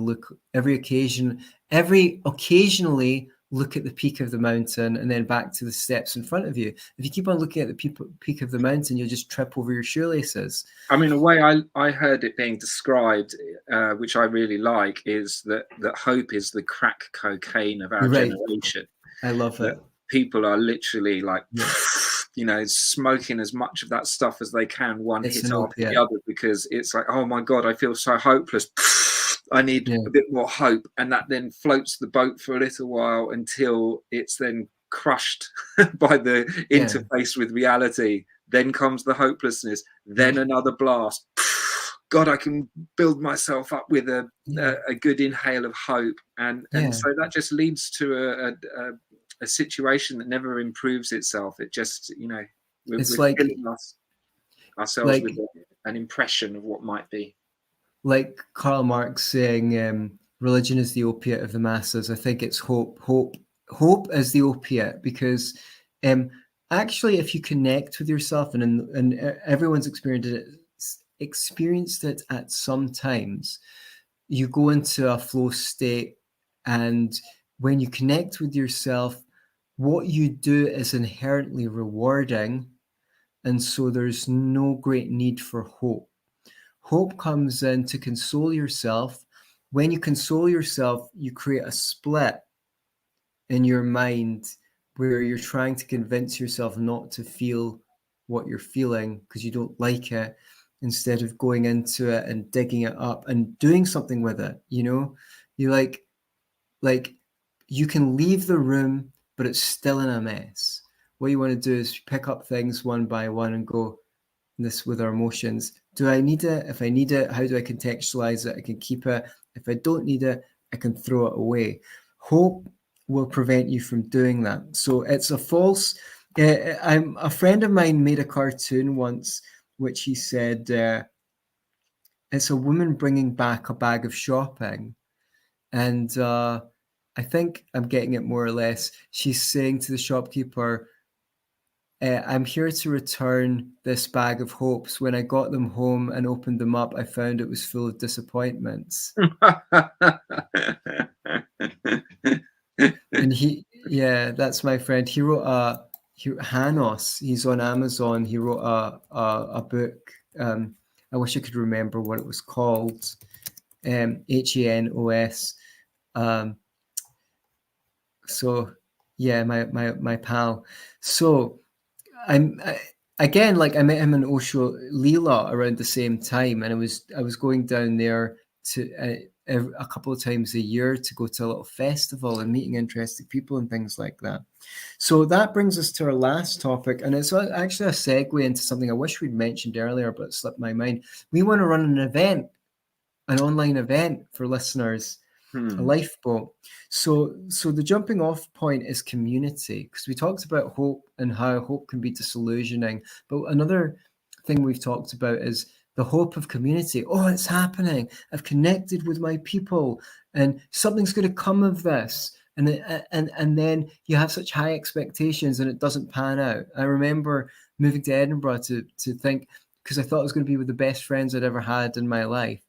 look at the peak of the mountain, and then back to the steps in front of you. If you keep on looking at the peak of the mountain, you'll just trip over your shoelaces. I mean, a way I heard it being described, which I really like, is that hope is the crack cocaine of our generation. I love that it. People are literally like, Yeah. you know, smoking as much of that stuff as they can, one It's hit an after opiate. the other, because it's like, oh my God, I feel so hopeless. I need a bit more hope. And that then floats the boat for a little while until it's then crushed by the interface with reality. Then comes the hopelessness, then another blast. God, I can build myself up with a good inhale of hope. And so that just leads to a situation that never improves itself. It just, you know, we're like filling ourselves with an impression of what might be. Like Karl Marx saying, religion is the opiate of the masses. I think it's hope. Hope is the opiate, because actually, if you connect with yourself, and everyone's experienced it at some times, you go into a flow state, and when you connect with yourself, what you do is inherently rewarding, and so there's no great need for hope. Hope comes in to console yourself. When you console yourself, you create a split in your mind where you're trying to convince yourself not to feel what you're feeling because you don't like it, instead of going into it and digging it up and doing something with it. You know, you like you can leave the room, but it's still in a mess. What you want to do is pick up things one by one and go, this with our emotions. Do I need it? If I need it, how do I contextualize it? I can keep it. If I don't need it, I can throw it away. Hope will prevent you from doing that. So it's a false. A friend of mine made a cartoon once, which he said, it's a woman bringing back a bag of shopping. And I think I'm getting it more or less. She's saying to the shopkeeper, I'm here to return this bag of hopes. When I got them home and opened them up, I found it was full of disappointments. And that's my friend. He wrote Hanos. He's on Amazon. He wrote a book. I wish I could remember what it was called. Hanos. So yeah, my pal. So I met him in Osho Lila around the same time, and I was going down there to a couple of times a year to go to a little festival and meeting interesting people and things like that. So that brings us to our last topic, and it's actually a segue into something I wish we'd mentioned earlier, but it slipped my mind. We want to run an online event for listeners. A lifeboat. So the jumping off point is community, because we talked about hope and how hope can be disillusioning. But another thing we've talked about is the hope of community. Oh, it's happening. I've connected with my people, and something's going to come of this. And then you have such high expectations, and it doesn't pan out. I remember moving to Edinburgh to think, because I thought I was going to be with the best friends I'd ever had in my life.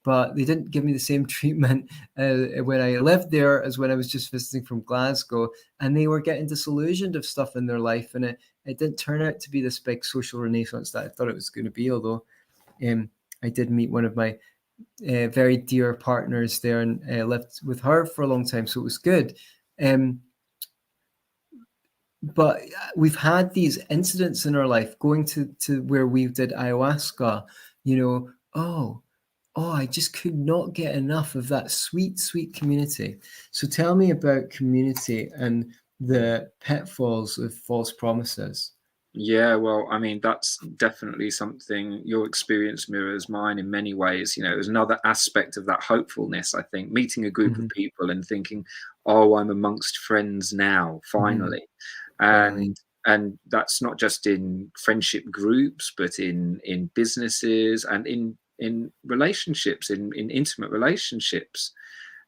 But they didn't give me the same treatment when I lived there as when I was just visiting from Glasgow. And they were getting disillusioned of stuff in their life. And it didn't turn out to be this big social renaissance that I thought it was going to be, although I did meet one of my very dear partners there and lived with her for a long time. So it was good. But we've had these incidents in our life, going to where we did ayahuasca, I just could not get enough of that sweet, sweet community. So tell me about community and the pitfalls of false promises. Yeah, well, I mean, that's definitely something your experience mirrors mine in many ways. You know, there's another aspect of that hopefulness, I think, meeting a group of Mhm, people and thinking, oh, I'm amongst friends now, mhm, finally. finally. And that's not just in friendship groups, but in businesses and in relationships, in intimate relationships.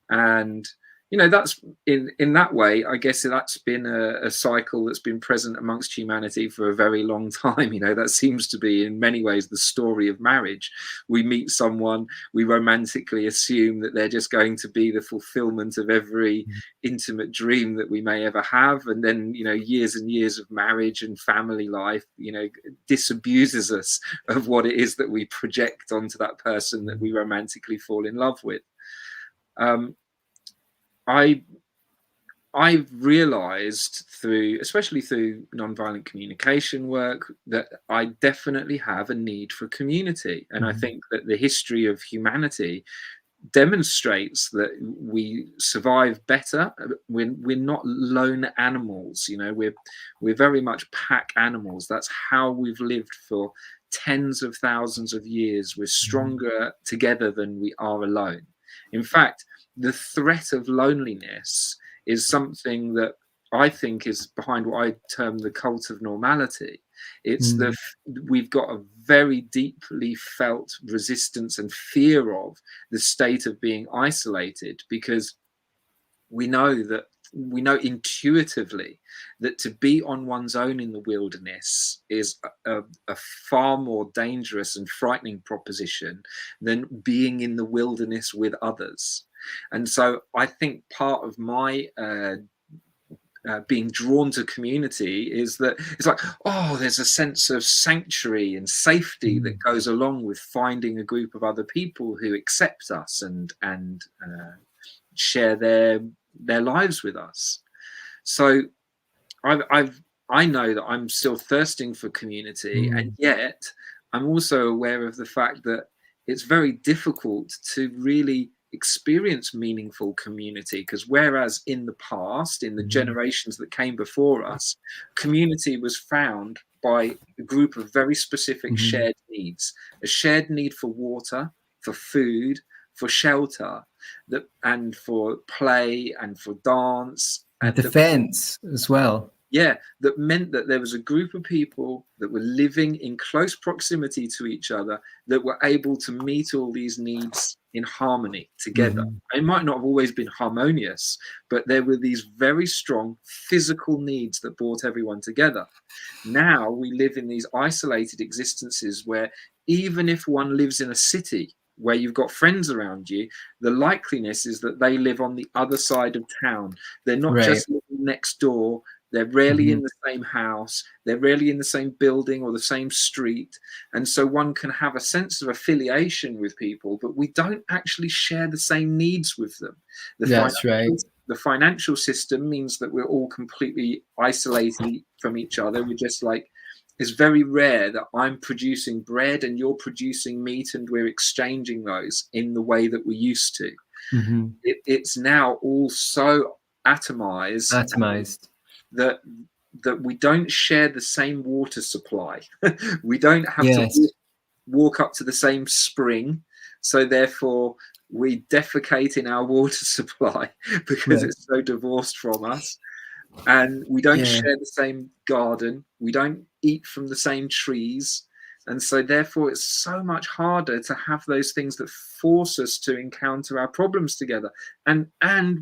And you know, that's in that way, I guess that's been a cycle that's been present amongst humanity for a very long time. You know, that seems to be in many ways the story of marriage. We meet someone, we romantically assume that they're just going to be the fulfillment of every Mhm, intimate dream that we may ever have, and then, you know, years and years of marriage and family life, you know, disabuses us of what it is that we project onto that person that we mhm, romantically fall in love with. um, I I've realized through, especially through nonviolent communication work, that I definitely have a need for community. And I mhm, think that the history of humanity demonstrates that we survive better. We're not lone animals, you know, we're very much pack animals. That's how we've lived for tens of thousands of years. We're mhm, stronger together than we are alone. In fact, the threat of loneliness is something that I think is behind what I term the cult of normality. It's mhm, we've got a very deeply felt resistance and fear of the state of being isolated, because we know that we know intuitively that to be on one's own in the wilderness is a far more dangerous and frightening proposition than being in the wilderness with others. And so I think part of my being drawn to community is that it's like, oh, there's a sense of sanctuary and safety that mhm, goes along with finding a group of other people who accept us and share their lives with us. So I've I know that I'm still thirsting for community, and mhm, yet I'm also aware of the fact that it's very difficult to really experience meaningful community, because whereas in the past, in the mhm, generations that came before us, community was found by a group of very specific mhm. shared needs: a shared need for water, for food, for shelter, that and for play and for dance, And that defense as well. yeah, that meant that there was a group of people that were living in close proximity to each other that were able to meet all these needs in harmony together. Mhm, It might not have always been harmonious, but there were these very strong physical needs that brought everyone together. Now we live in these isolated existences where, even if one lives in a city where you've got friends around you, the likeliness is that they live on the other side of town. They're not right. just living next door. They're rarely Mhm, in the same house. They're rarely in the same building or the same street. And so one can have a sense of affiliation with people, but we don't actually share the same needs with them. The that's right. the financial system means that we're all completely isolated from each other. We're just like, it's very rare that I'm producing bread and you're producing meat and we're exchanging those in the way that we used to. Mhm. It's now all so atomized Atomized. that we don't share the same water supply. We don't have to Yes. walk up to the same spring, so therefore we defecate in our water supply because Right. it's so divorced from us. And we don't Yeah. share the same garden, we don't eat from the same trees, and so therefore it's so much harder to have those things that force us to encounter our problems together. And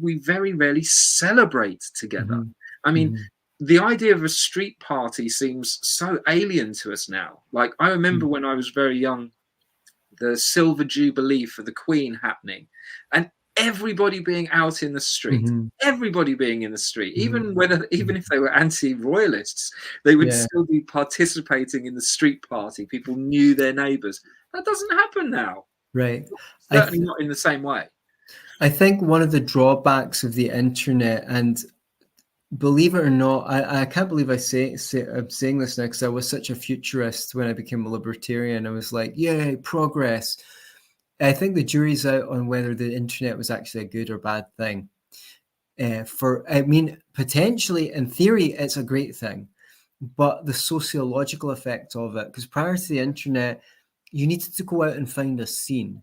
we very rarely celebrate together. Mhm, I mean, mhm, the idea of a street party seems so alien to us now. Like, I remember mm, when I was very young, the silver jubilee for the Queen happening, and everybody being out in the street, mhm, everybody being in the street, mhm, even mhm. if they were anti-royalists, they would Yeah, still be participating in the street party. People knew their neighbours. That doesn't happen now, right. I certainly th not in the same way. I think one of the drawbacks of the internet, and believe it or not, I can't believe I'm saying this now because I was such a futurist when I became a libertarian. I was like, yay, progress. I think the jury's out on whether the internet was actually a good or bad thing. I mean, potentially, in theory, it's a great thing. but the sociological effect of it, because prior to the internet, you needed to go out and find a scene.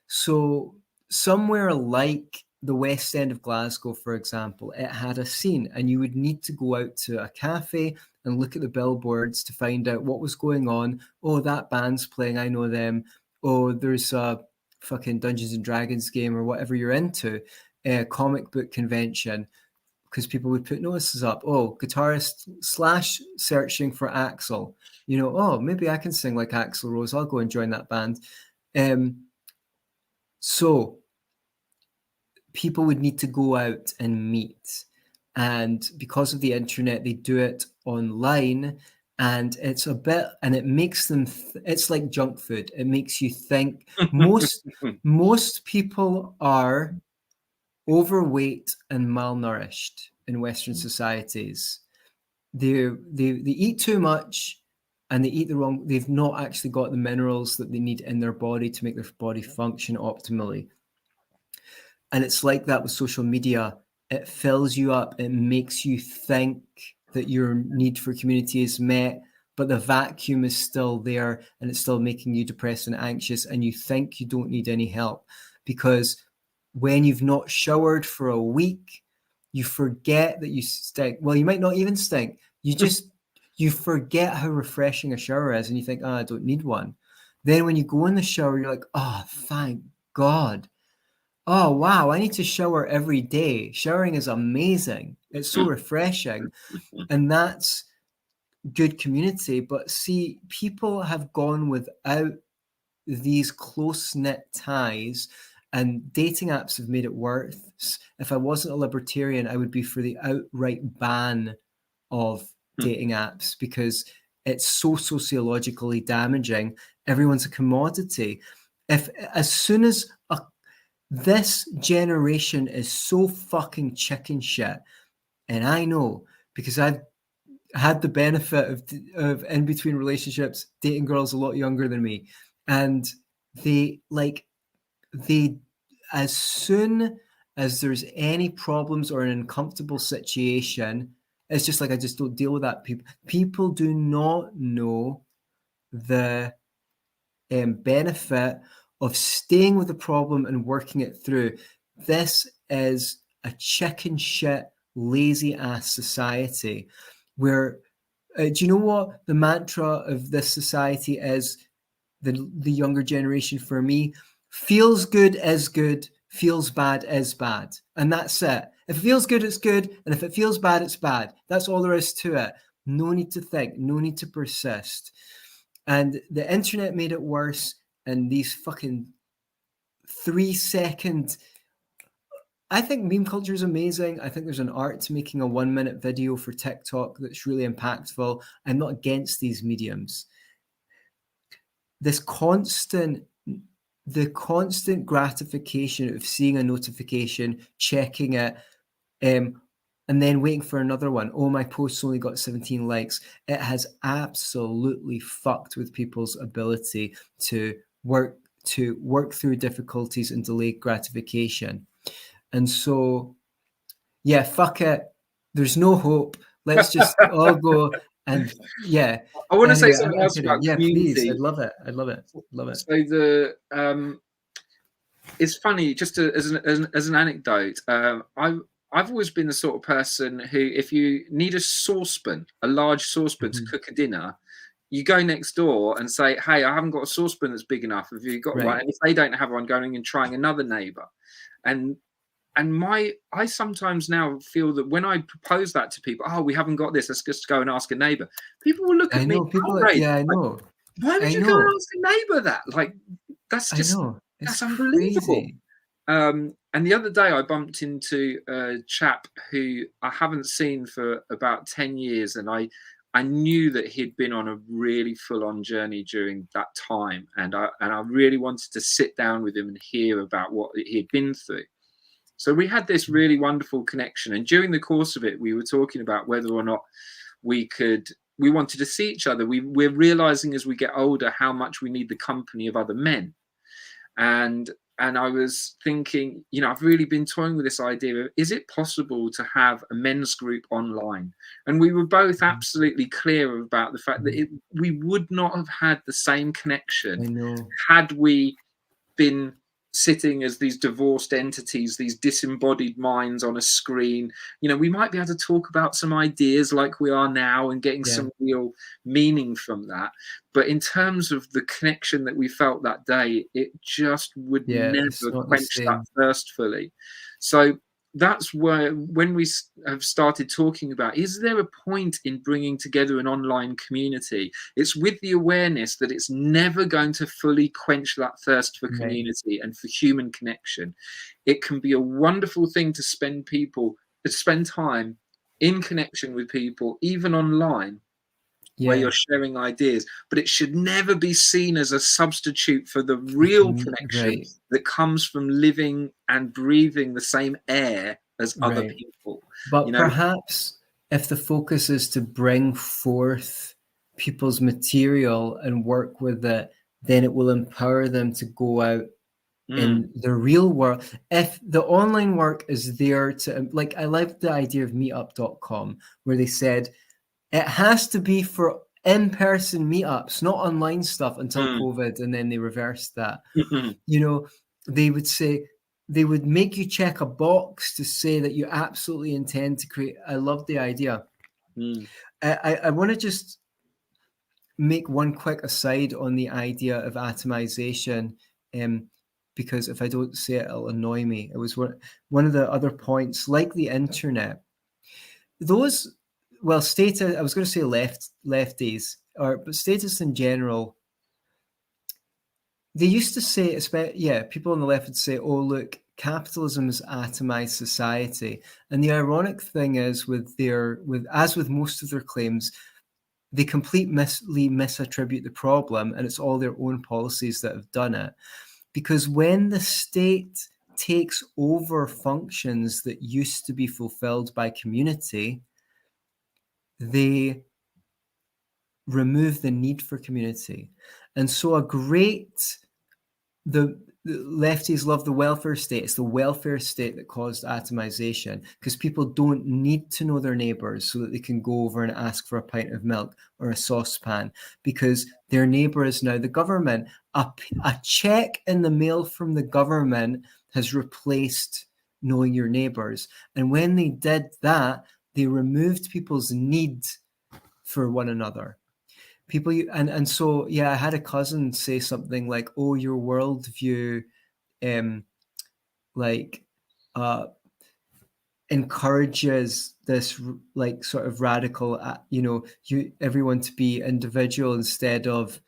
So somewhere like the West End of Glasgow, for example, it had a scene, and you would need to go out to a cafe and look at the billboards to find out what was going on. Oh, that band's playing, I know them. Oh, there's a fucking Dungeons and Dragons game or whatever you're into, a comic book convention, because people would put notices up. Oh, guitarist / searching for Axl. You know, oh, maybe I can sing like Axl Rose. I'll go and join that band. So people would need to go out and meet. And because of the internet, they do it online. And it's a bit, and it makes them, it's like junk food. It makes you think. Most people are overweight and malnourished in Western societies. They eat too much and they eat the wrong. They've not actually got the minerals that they need in their body to make their body function optimally. And it's like that with social media. It fills you up. It makes you think that your need for community is met, but the vacuum is still there and it's still making you depressed and anxious. And you think you don't need any help, because when you've not showered for a week, you forget that you stink. Well, you might not even stink. You forget how refreshing a shower is, and you think, oh, I don't need one. Then when you go in the shower, you're like, oh, thank God. Oh, wow, I need to shower every day. Showering is amazing. It's so refreshing. And that's good community. But see, people have gone without these close-knit ties, and dating apps have made it worse. If I wasn't a libertarian, I would be for the outright ban of dating apps, because it's so sociologically damaging. Everyone's a commodity. As soon as this generation is so fucking chicken shit, and I know, because I've had the benefit of in between relationships, dating girls a lot younger than me, and they as soon as there's any problems or an uncomfortable situation, it's just like, I just don't deal with that. People do not know the benefit of staying with the problem and working it through. This is a chicken shit, lazy ass society where, do you know what the mantra of this society is? The younger generation, for me, feels good is good, feels bad is bad. And that's it. If it feels good, it's good. And if it feels bad, it's bad. That's all there is to it. No need to think, no need to persist. And the internet made it worse. And these fucking 3-second, I think meme culture is amazing. I think there's an art to making a 1-minute video for TikTok that's really impactful. I'm not against these mediums. The constant gratification of seeing a notification, checking it, and then waiting for another one. Oh, my post only got 17 likes. It has absolutely fucked with people's ability to work through difficulties and delay gratification. And so, yeah, fuck it. There's no hope. Let's just all go. And yeah, I want to say anyway, something else about community. Please, I'd love it. So it's funny, just as an anecdote. I've always been the sort of person who, if you need a saucepan, a large saucepan to cook a dinner, you go next door and say, "Hey, I haven't got a saucepan that's big enough. Have you got one?" And if they don't have one, going and trying another neighbor. And I sometimes now feel that when I propose that to people, oh, we haven't got this, let's just go and ask a neighbor. People will look at me outraged. Yeah, I know. Why would you go and ask a neighbor that? Like, that's just, that's unbelievable. And the other day I bumped into a chap who I haven't seen for about 10 years. And I knew that he'd been on a really full-on journey during that time. And I really wanted to sit down with him and hear about what he'd been through. So we had this really wonderful connection. And during the course of it, we were talking about whether or not we wanted to see each other. We're realizing as we get older how much we need the company of other men. And and I was thinking, I've really been toying with this idea of, is it possible to have a men's group online? And we were both absolutely clear about the fact that we would not have had the same connection I know. had we been sitting as these divorced entities, these disembodied minds on a screen. We might be able to talk about some ideas like we are now and getting some real meaning from that. But in terms of the connection that we felt that day, it just would It's never not the quench that same. thirst fully. So that's where, when we have started talking about, is there a point in bringing together an online community? It's with the awareness that it's never going to fully quench that thirst for community and for human connection. It can be a wonderful thing to spend time in connection with people, even online, where you're sharing ideas, but it should never be seen as a substitute for the real connection that comes from living and breathing the same air as other people. But perhaps if the focus is to bring forth people's material and work with it, then it will empower them to go out in the real world. If the online work is there to, like, I like the idea of meetup.com, where they said it has to be for in-person meetups, not online stuff until COVID, and then they reversed that. They would say, they would make you check a box to say that you absolutely intend to create. I love the idea. I want to just make one quick aside on the idea of atomization, because if I don't say it, it'll annoy me. It was one of the other points, like the internet. Those, well, status, I was going to say lefties, but statists in general, they used to say, people on the left would say, oh, look, capitalism has atomized society. And the ironic thing is, as with most of their claims, they completely misattribute the problem, and it's all their own policies that have done it. Because when the state takes over functions that used to be fulfilled by community, they remove the need for community. And so the lefties love the welfare state. It's the welfare state that caused atomization, because people don't need to know their neighbors so that they can go over and ask for a pint of milk or a saucepan, because their neighbor is now the government. A check in the mail from the government has replaced knowing your neighbors. And when they did that, they removed people's need for one another. People, and so, I had a cousin say something like, oh, your worldview encourages this like sort of radical, everyone to be individual instead of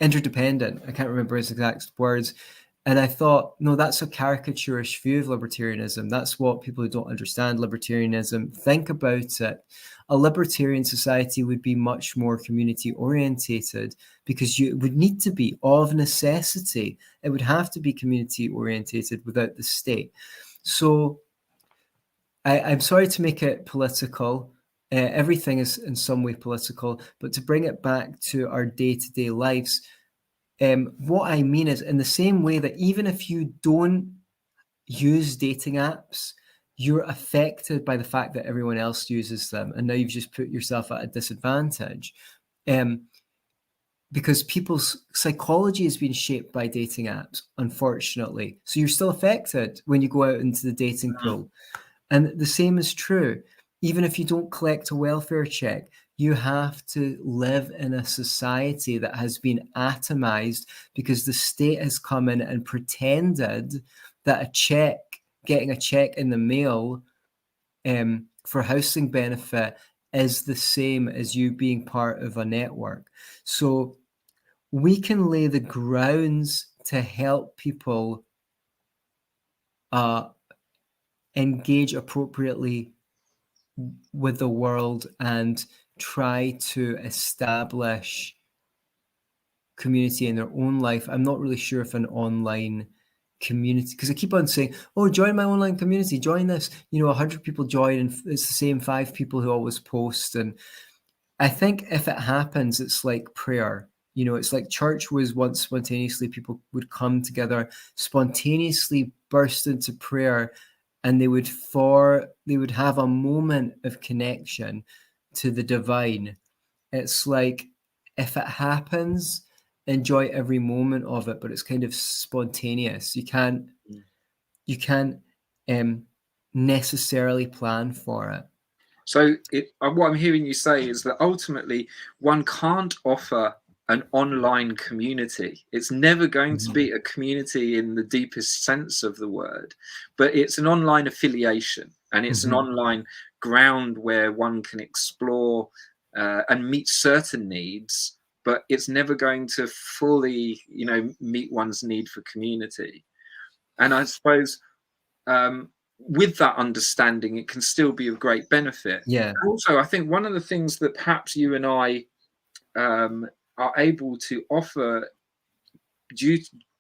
interdependent. I can't remember his exact words. And I thought, no, that's a caricaturish view of libertarianism. That's what people who don't understand libertarianism think about it. A libertarian society would be much more community orientated, because it would need to be, of necessity. It would have to be community orientated without the state. So I'm sorry to make it political. Everything is in some way political, but to bring it back to our day-to-day lives, what I mean is, in the same way that even if you don't use dating apps, you're affected by the fact that everyone else uses them, and now you've just put yourself at a disadvantage, because people's psychology has been shaped by dating apps, unfortunately. So you're still affected when you go out into the dating pool. And the same is true. Even if you don't collect a welfare check, you have to live in a society that has been atomized, because the state has come in and pretended that getting a check in the mail for housing benefit is the same as you being part of a network. So we can lay the grounds to help people engage appropriately with the world and try to establish community in their own life. I'm not really sure if an online community, because I keep on saying, oh, join my online community, join this, 100 people join, and it's the same 5 people who always post. And I think if it happens, it's like prayer. You know, it's like church was once spontaneously, people would come together, spontaneously burst into prayer, and they would have a moment of connection to the divine. It's like, if it happens, enjoy every moment of it, but it's kind of spontaneous. You can't necessarily plan for it. So what I'm hearing you say is that ultimately one can't offer an online community. It's never going to be a community in the deepest sense of the word, but it's an online affiliation, and it's an online ground where one can explore and meet certain needs, but it's never going to fully, meet one's need for community. And I suppose with that understanding, it can still be of great benefit. Yeah. Also, I think one of the things that perhaps you and I are able to offer, due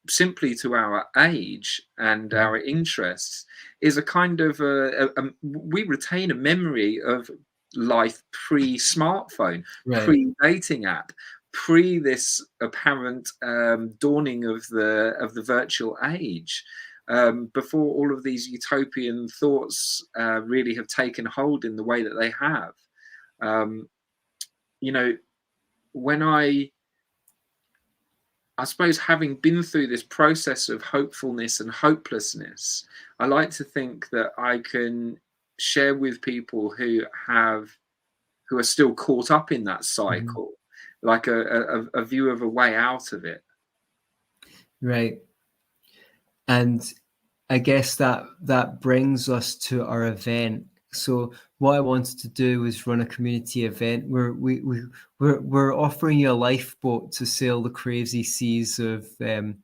simply to our age and our interests, is a kind of we retain a memory of life pre-smartphone, pre-dating app, pre this apparent dawning of the virtual age. Before all of these utopian thoughts really have taken hold in the way that they have. When I suppose, having been through this process of hopefulness and hopelessness, I like to think that I can share with people who are still caught up in that cycle, like a view of a way out of it. Right. And I guess that brings us to our event. So what I wanted to do was run a community event where we're offering you a lifeboat to sail the crazy seas of. And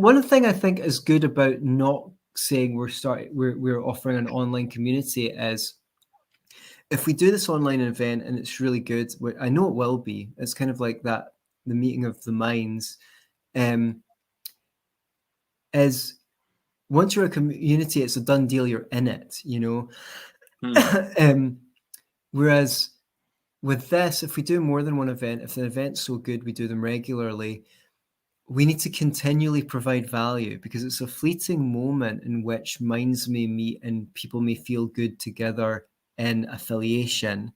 one thing I think is good about not saying we're offering an online community is, if we do this online event and it's really good, I know it will be. It's kind of like that, the meeting of the minds. Is once you're a community, it's a done deal. You're in it, whereas with this, if we do more than one event, if the event's so good, we do them regularly, we need to continually provide value, because it's a fleeting moment in which minds may meet and people may feel good together in affiliation.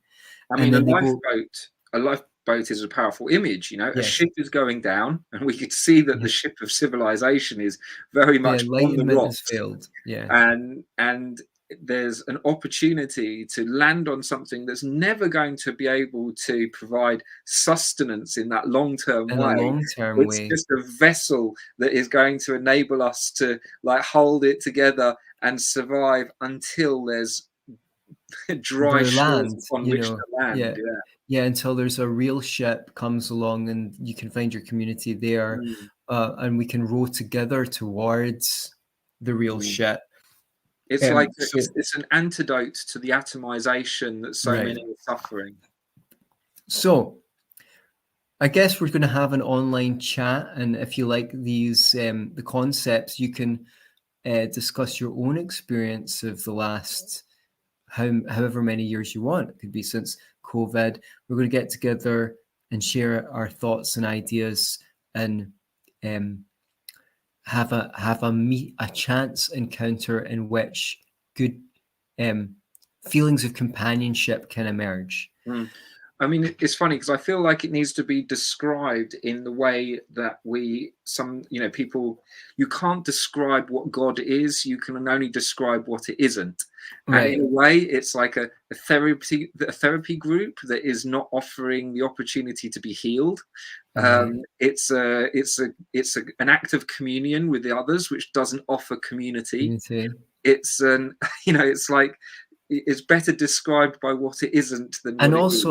I mean, a lifeboat is a powerful image. A ship is going down, and we could see that the ship of civilization is very much on the Enlightenment has rocks. failed. Yeah, and there's an opportunity to land on something that's never going to be able to provide sustenance in that long-term in a way. long-term It's way. just a vessel that is going to enable us to hold it together and survive until there's dry shores on which to land. Yeah, until there's a real ship comes along and you can find your community there, and we can row together towards the real ship. It's like it's an antidote to the atomization that so many are suffering. So I guess we're going to have an online chat, and if you like these the concepts, you can discuss your own experience of the last however many years you want. It could be since COVID. We're going to get together and share our thoughts and ideas, and have a chance encounter in which good feelings of companionship can emerge. I mean, it's funny because I feel like it needs to be described in the way that people, you can't describe what God is, you can only describe what it isn't. And in a way, it's like a therapy group that is not offering the opportunity to be healed. It's an act of communion with the others, which doesn't offer community. It's it's like, it's better described by what it isn't than what it is.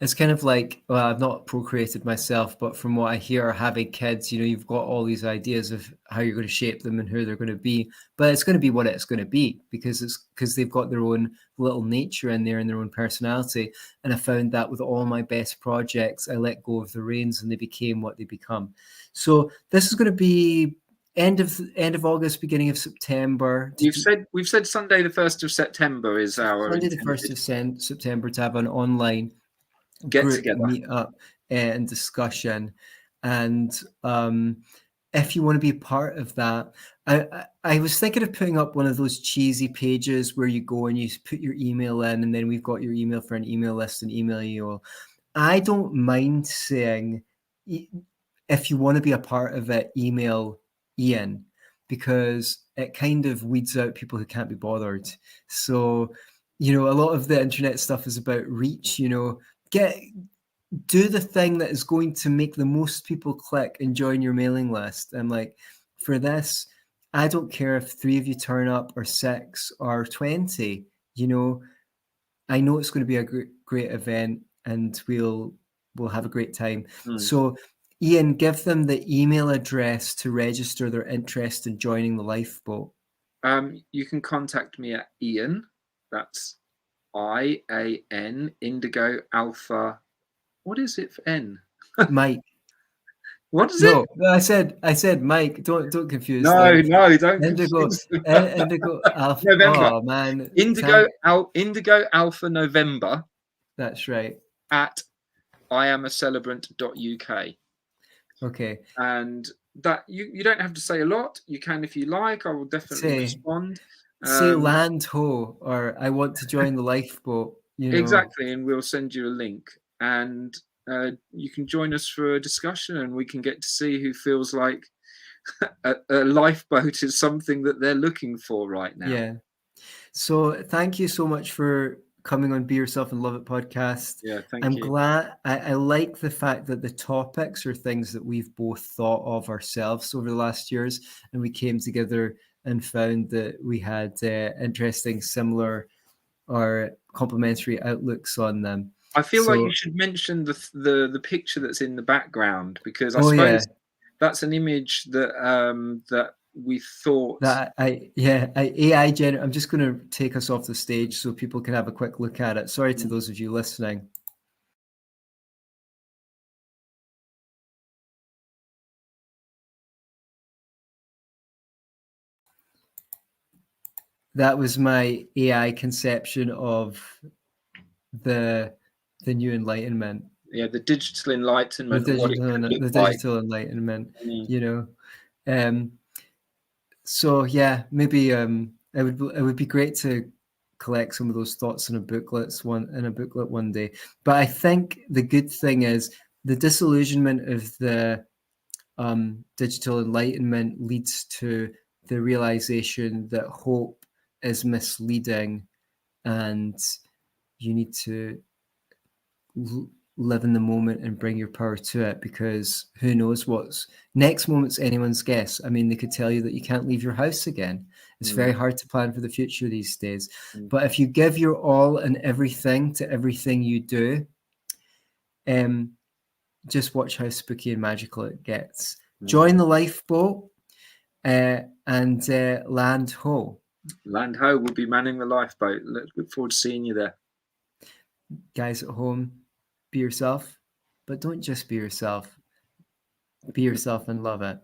It's kind of like, well, I've not procreated myself, but from what I hear, having kids, you've got all these ideas of how you're going to shape them and who they're going to be, but it's going to be what it's going to be, because they've got their own little nature in there and their own personality. And I found that with all my best projects, I let go of the reins and they became what they become. So this is going to be end of August, beginning of September. We've said Sunday the 1st of September is our Sunday the 1st of September to have an online get group together, meet up. and discussion. And if you want to be a part of that, I was thinking of putting up one of those cheesy pages where you go and you put your email in, and then we've got your email for an email list and email you all. I don't mind saying, if you want to be a part of it, email Ian, because it kind of weeds out people who can't be bothered. So, a lot of the internet stuff is about reach, do the thing that is going to make the most people click and join your mailing list. And like, for this, I don't care if 3 of you turn up or 6 or 20, I know it's going to be a great event, and we'll have a great time. So Ian, give them the email address to register their interest in joining the lifeboat. You can contact me at Ian, that's IAN, Indigo Alpha. What is it for N? Mike. What is No, it? no, I said Mike. Don't confuse No, them. no, don't Indigo, confuse them. Indigo Alpha. November. Oh man, Indigo Alpha November. That's right. At iamacelebrant.uk. Okay. And that you don't have to say a lot. You can if you like. I will definitely respond. Say land ho, or I want to join the lifeboat. Exactly, and we'll send you a link, and you can join us for a discussion, and we can get to see who feels like a lifeboat is something that they're looking for right now. Yeah. So thank you so much for coming on Be Yourself and Love It podcast. Yeah, thank you. I'm glad. I like the fact that the topics are things that we've both thought of ourselves over the last years, and we came together and found that we had interesting, similar, or complementary outlooks on them. I feel like you should mention the picture that's in the background, because I suppose that's an image that that we thought that AI generate. I'm just going to take us off the stage so people can have a quick look at it. Sorry to those of you listening. That was my AI conception of the new Enlightenment. Yeah, the digital Enlightenment. The digital Enlightenment. So yeah, maybe it would be great to collect some of those thoughts in a booklet one day. But I think the good thing is the disillusionment of the digital Enlightenment leads to the realization that hope is misleading, and you need to live in the moment and bring your power to it, because who knows what's next moment's anyone's guess. I mean, they could tell you that you can't leave your house again. It's very hard to plan for the future these days. But if you give your all and everything to everything you do, just watch how spooky and magical it gets. Join the lifeboat and land ho. Land ho will be manning the lifeboat. Look forward to seeing you there. Guys at home, be yourself, but don't just be yourself. Be yourself and love it.